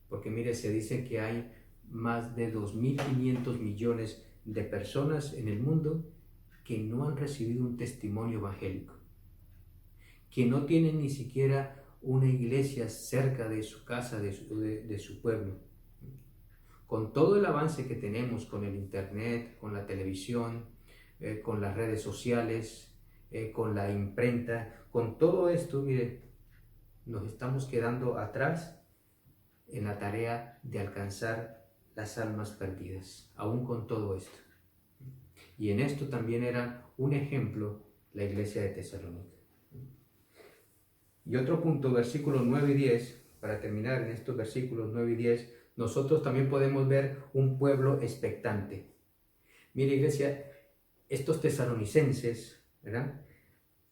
S8: Porque mire, se dice que hay más de 2.500 millones de personas en el mundo que no han recibido un testimonio evangélico, que no tienen ni siquiera una iglesia cerca de su casa, de su pueblo. Con todo el avance que tenemos con el internet, con la televisión, con las redes sociales, con la imprenta, con todo esto, mire, nos estamos quedando atrás en la tarea de alcanzar las almas perdidas, aún con todo esto. Y en esto también era un ejemplo la iglesia de Tesalónica. Y otro punto, versículos 9 y 10, para terminar en estos versículos 9 y 10, nosotros también podemos ver un pueblo expectante. Mire, iglesia, estos tesalonicenses, ¿verdad?,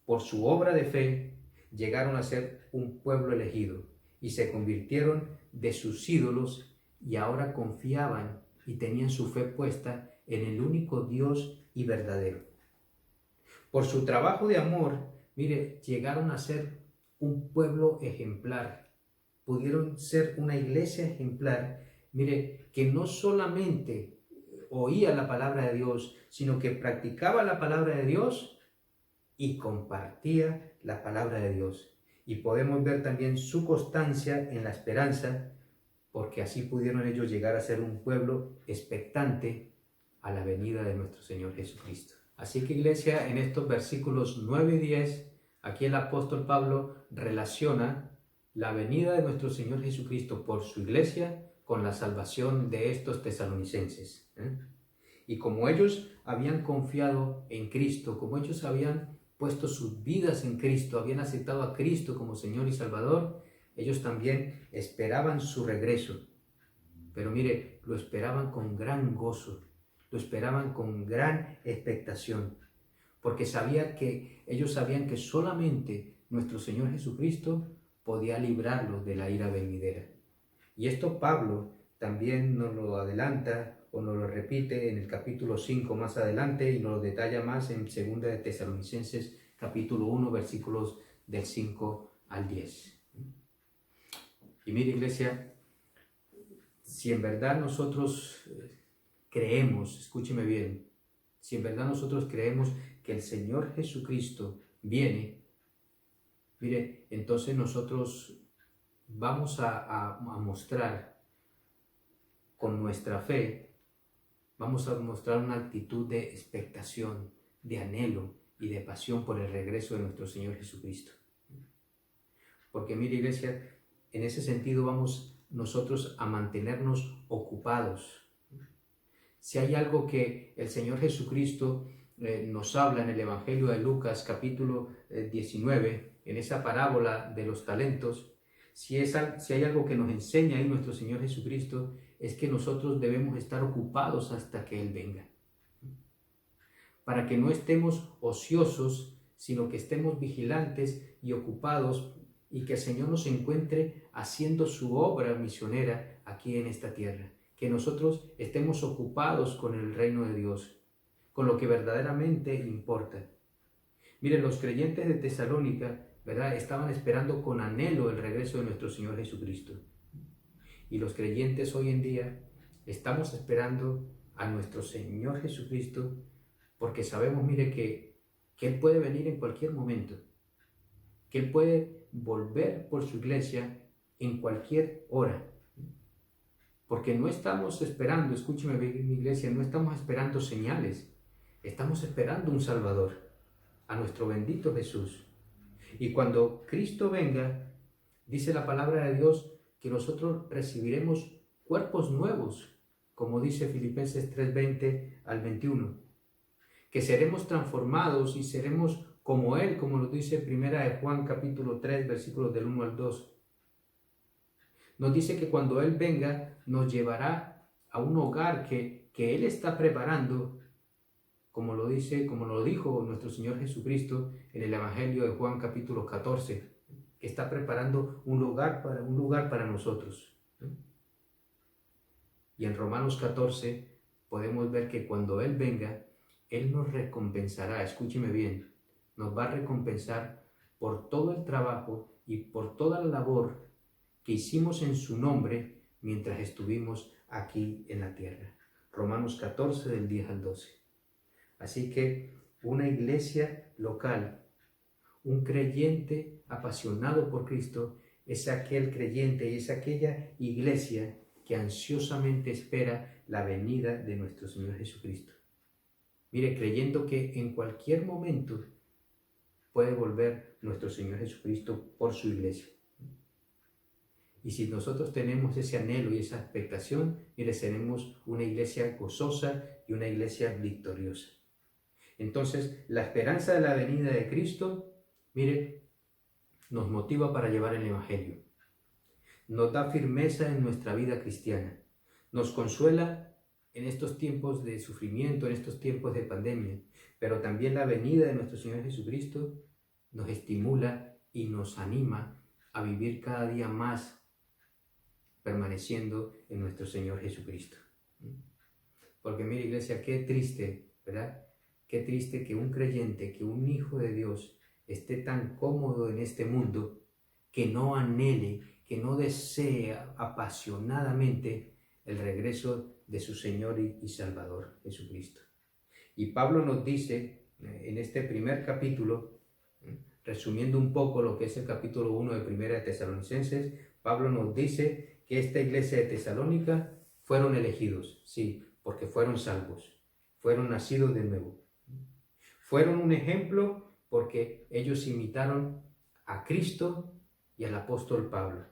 S8: por su obra de fe, llegaron a ser un pueblo elegido y se convirtieron de sus ídolos y ahora confiaban y tenían su fe puesta en el único Dios y verdadero. Por su trabajo de amor, mire, llegaron a ser un pueblo ejemplar, pudieron ser una iglesia ejemplar, mire, que no solamente oía la palabra de Dios, sino que practicaba la palabra de Dios y compartía la palabra de Dios. Y podemos ver también su constancia en la esperanza, porque así pudieron ellos llegar a ser un pueblo expectante a la venida de nuestro Señor Jesucristo. Así que, iglesia, en estos versículos 9 y 10, aquí el apóstol Pablo relaciona la venida de nuestro Señor Jesucristo por su iglesia con la salvación de estos tesalonicenses. Y como ellos habían confiado en Cristo, como ellos habían puesto sus vidas en Cristo, habían aceptado a Cristo como Señor y Salvador, ellos también esperaban su regreso. Pero mire, lo esperaban con gran gozo, lo esperaban con gran expectación, porque ellos sabían que solamente nuestro Señor Jesucristo podía librarlos de la ira venidera. Y esto Pablo también nos lo adelanta o nos lo repite en el capítulo 5 más adelante y nos lo detalla más en 2 de Tesalonicenses capítulo 1 versículos del 5 al 10. Y mire, iglesia, si en verdad nosotros creemos, escúcheme bien, si en verdad nosotros creemos que el Señor Jesucristo viene, mire, entonces nosotros vamos a mostrar con nuestra fe, vamos a mostrar una actitud de expectación, de anhelo y de pasión por el regreso de nuestro Señor Jesucristo. Porque mire, iglesia, en ese sentido vamos nosotros a mantenernos ocupados. Si hay algo que el Señor Jesucristo nos habla en el Evangelio de Lucas capítulo 19, en esa parábola de los talentos, Si hay algo que nos enseña ahí nuestro Señor Jesucristo, es que nosotros debemos estar ocupados hasta que Él venga. Para que no estemos ociosos, sino que estemos vigilantes y ocupados, y que el Señor nos encuentre haciendo su obra misionera aquí en esta tierra. Que nosotros estemos ocupados con el reino de Dios, con lo que verdaderamente importa. Miren, los creyentes de Tesalónica, ¿verdad?, estaban esperando con anhelo el regreso de nuestro Señor Jesucristo. Y los creyentes hoy en día estamos esperando a nuestro Señor Jesucristo, porque sabemos, mire, que Él puede venir en cualquier momento, que Él puede volver por su iglesia en cualquier hora. Porque no estamos esperando, escúcheme bien, mi iglesia, no estamos esperando señales, estamos esperando un Salvador, a nuestro bendito Jesús. Y cuando Cristo venga, dice la palabra de Dios que nosotros recibiremos cuerpos nuevos, como dice Filipenses 3:20 al 21, que seremos transformados y seremos como Él, como lo dice Primera de Juan capítulo 3, versículos del 1 al 2. Nos dice que cuando Él venga, nos llevará a un hogar que Él está preparando, como lo dijo nuestro Señor Jesucristo en el Evangelio de Juan capítulo 14, que está preparando un lugar para nosotros. Y en Romanos 14 podemos ver que cuando Él venga, Él nos recompensará, escúcheme bien, nos va a recompensar por todo el trabajo y por toda la labor que hicimos en su nombre mientras estuvimos aquí en la tierra. Romanos 14 del 10 al 12. Así que una iglesia local, un creyente apasionado por Cristo, es aquel creyente y es aquella iglesia que ansiosamente espera la venida de nuestro Señor Jesucristo. Mire, creyendo que en cualquier momento puede volver nuestro Señor Jesucristo por su iglesia. Y si nosotros tenemos ese anhelo y esa expectación, mire, seremos una iglesia gozosa y una iglesia victoriosa. Entonces, la esperanza de la venida de Cristo, mire, nos motiva para llevar el Evangelio. Nos da firmeza en nuestra vida cristiana. Nos consuela en estos tiempos de sufrimiento, en estos tiempos de pandemia. Pero también la venida de nuestro Señor Jesucristo nos estimula y nos anima a vivir cada día más permaneciendo en nuestro Señor Jesucristo. Porque mire, iglesia, qué triste, ¿verdad? Qué triste que un creyente, que un hijo de Dios esté tan cómodo en este mundo, que no anhele, que no desee apasionadamente el regreso de su Señor y Salvador, Jesucristo. Y Pablo nos dice en este primer capítulo, resumiendo un poco lo que es el capítulo 1 de Primera de Tesalonicenses, Pablo nos dice que esta iglesia de Tesalónica fueron elegidos, sí, porque fueron salvos, fueron nacidos de nuevo. Fueron un ejemplo porque ellos imitaron a Cristo y al apóstol Pablo.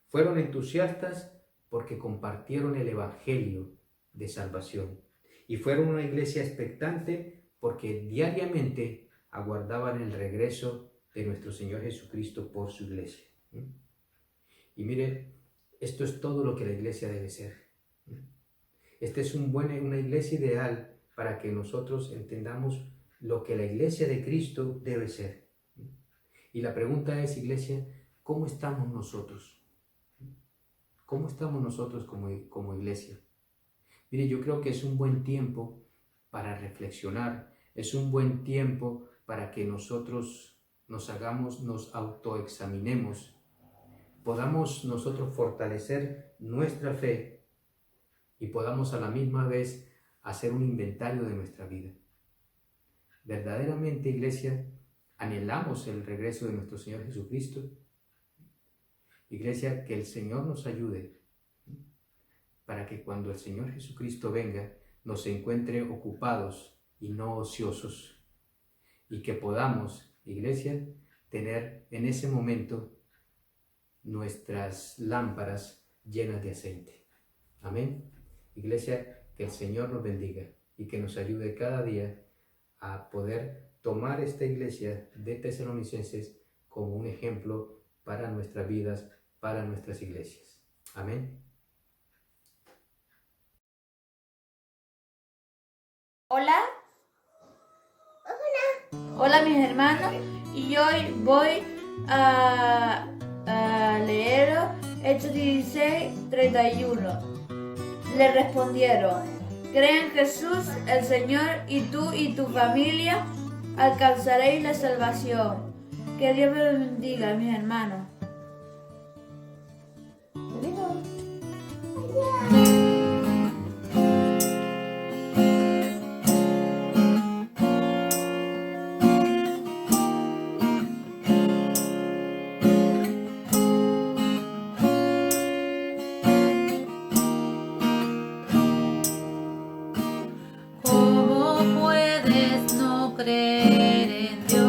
S8: Fueron entusiastas porque compartieron el evangelio de salvación. Y fueron una iglesia expectante porque diariamente aguardaban el regreso de nuestro Señor Jesucristo por su iglesia. Y mire, esto es todo lo que la iglesia debe ser. Esta es una iglesia ideal para que nosotros entendamos lo que la iglesia de Cristo debe ser. Y la pregunta es, iglesia, ¿cómo estamos nosotros? ¿Cómo estamos nosotros como iglesia? Mire, yo creo que es un buen tiempo para reflexionar, es un buen tiempo para que nosotros nos autoexaminemos, podamos nosotros fortalecer nuestra fe y podamos a la misma vez hacer un inventario de nuestra vida. Verdaderamente, iglesia, anhelamos el regreso de nuestro Señor Jesucristo. Iglesia, que el Señor nos ayude para que cuando el Señor Jesucristo venga nos encuentre ocupados y no ociosos, y que podamos, iglesia, tener en ese momento nuestras lámparas llenas de aceite. Amén. Iglesia, que el Señor nos bendiga y que nos ayude cada día a poder tomar esta iglesia de Tesalonicenses como un ejemplo para nuestras vidas, para nuestras iglesias. Amén.
S6: Hola. Hola mis hermanos, y hoy voy a leer Hechos 16, 31. Le respondieron: cree en Jesús el Señor, y tú y tu familia alcanzaréis la salvación. Que Dios me bendiga, mis hermanos.
S9: ¿Cómo puedes no creer en Dios?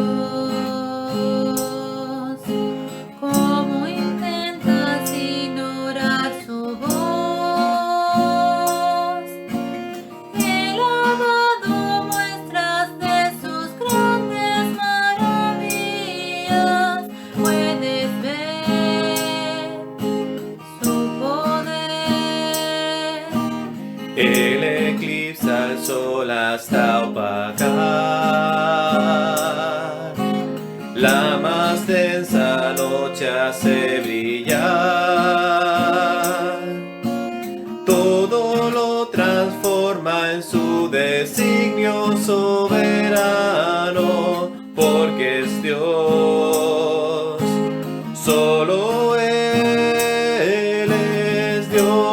S9: ¿Cómo intentas ignorar su voz? Él ha dado muestras de sus grandes maravillas. Puedes ver su poder.
S3: Él eclipsa el sol hasta opacar, la más densa noche hace brillar, todo lo transforma en su designio soberano, porque es Dios, solo Él es Dios.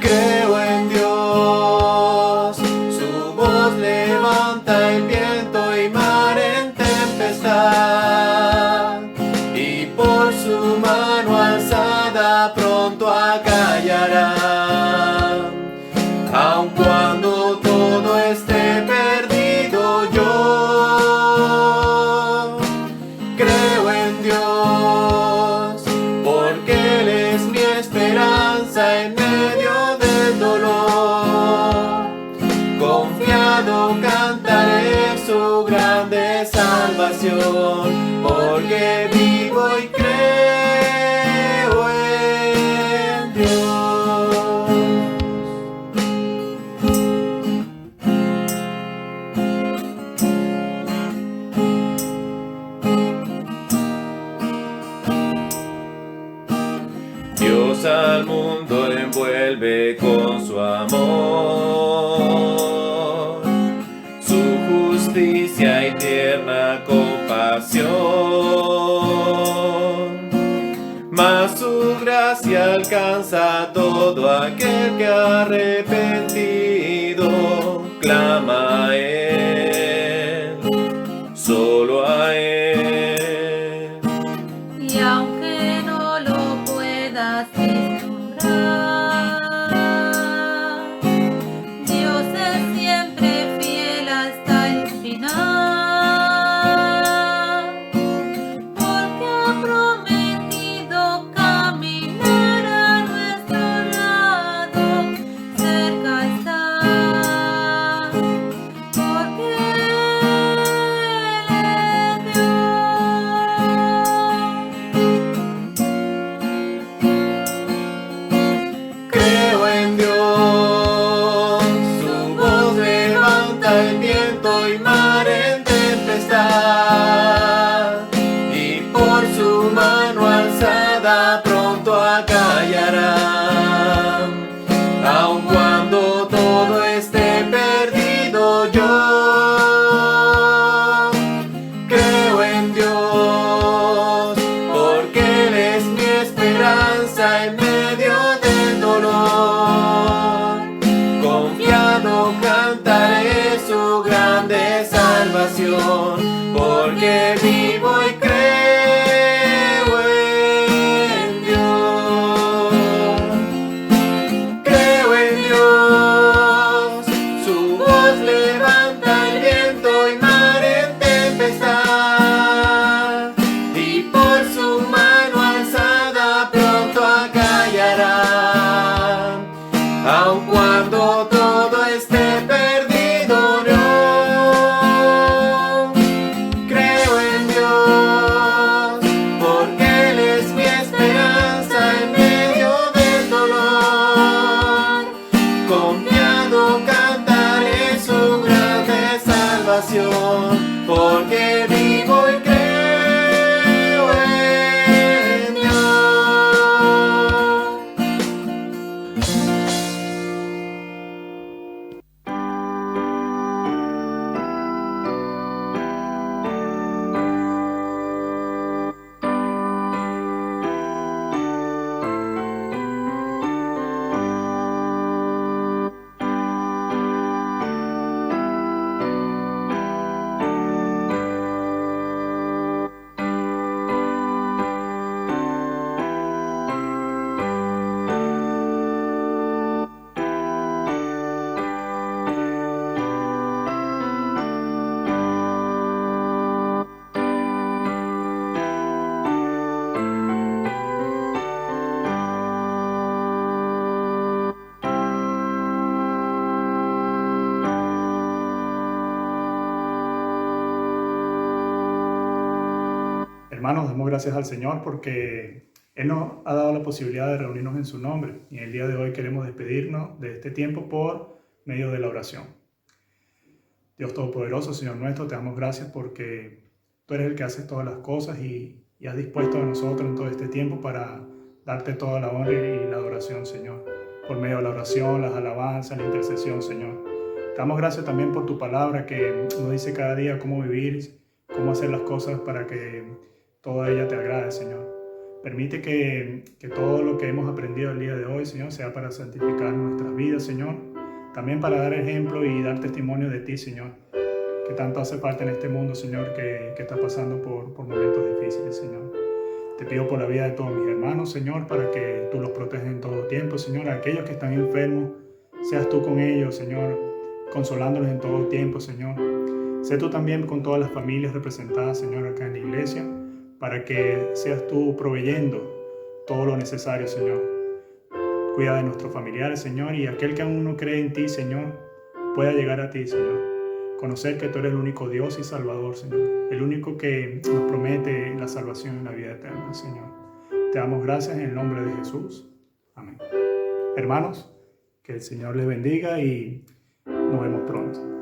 S3: Creo en Dios, su voz levanta el viento y mar en tempestad, y por su mano alzada pronto acallará. Aun cuando todo esté perdido, yo creo en Dios, porque Él es mi esperanza en medio del dolor. Confiado cantaré su grande salvación, porque vivo y creo en Dios. Dios al mundo envuelve con su amor, su justicia y tierna compasión, mas su gracia alcanza a todo aquel que arrepentido clama a Él, solo a Él.
S9: Y aunque no lo puedas vislumbrar, Dios es siempre fiel hasta el final, porque ha prometido caminar a nuestro lado, cerca está, porque Él es Dios.
S3: Creo en Dios, su voz levanta el viento y mar en tempestad, y por su mano alzada pronto acallará. Aun cuando todo esté perdido, yo creo en Dios, porque Él es mi esperanza en medio del dolor. Confiado cantaré su grande salvación, porque vivo y creo en Dios. Creo en Dios, su voz levanta el viento y mar en tempestad, y por su mano alzada pronto acallará. Aun cuando todo esté perdido, yo
S1: Hermanos, damos gracias al Señor porque Él nos ha dado la posibilidad de reunirnos en su nombre. Y en el día de hoy queremos despedirnos de este tiempo por medio de la oración. Dios Todopoderoso, Señor nuestro, te damos gracias porque tú eres el que haces todas las cosas y has dispuesto a nosotros en todo este tiempo para darte toda la honra y la adoración, Señor. Por medio de la oración, las alabanzas, la intercesión, Señor. Te damos gracias también por tu palabra que nos dice cada día cómo vivir, cómo hacer las cosas para que toda ella te agrade, Señor. Permite que todo lo que hemos aprendido el día de hoy, Señor, sea para santificar nuestras vidas, Señor. También para dar ejemplo y dar testimonio de ti, Señor, que tanto hace falta en este mundo, Señor, que está pasando por momentos difíciles, Señor. Te pido por la vida de todos mis hermanos, Señor, para que tú los protejas en todo tiempo, Señor. A aquellos que están enfermos, seas tú con ellos, Señor, consolándolos en todo tiempo, Señor. Sé tú también con todas las familias representadas, Señor, acá en la iglesia, para que seas tú proveyendo todo lo necesario, Señor. Cuida de nuestros familiares, Señor, y aquel que aún no cree en ti, Señor, pueda llegar a ti, Señor. Conocer que tú eres el único Dios y Salvador, Señor. El único que nos promete la salvación en la vida eterna, Señor. Te damos gracias en el nombre de Jesús. Amén. Hermanos, que el Señor les bendiga y nos vemos pronto.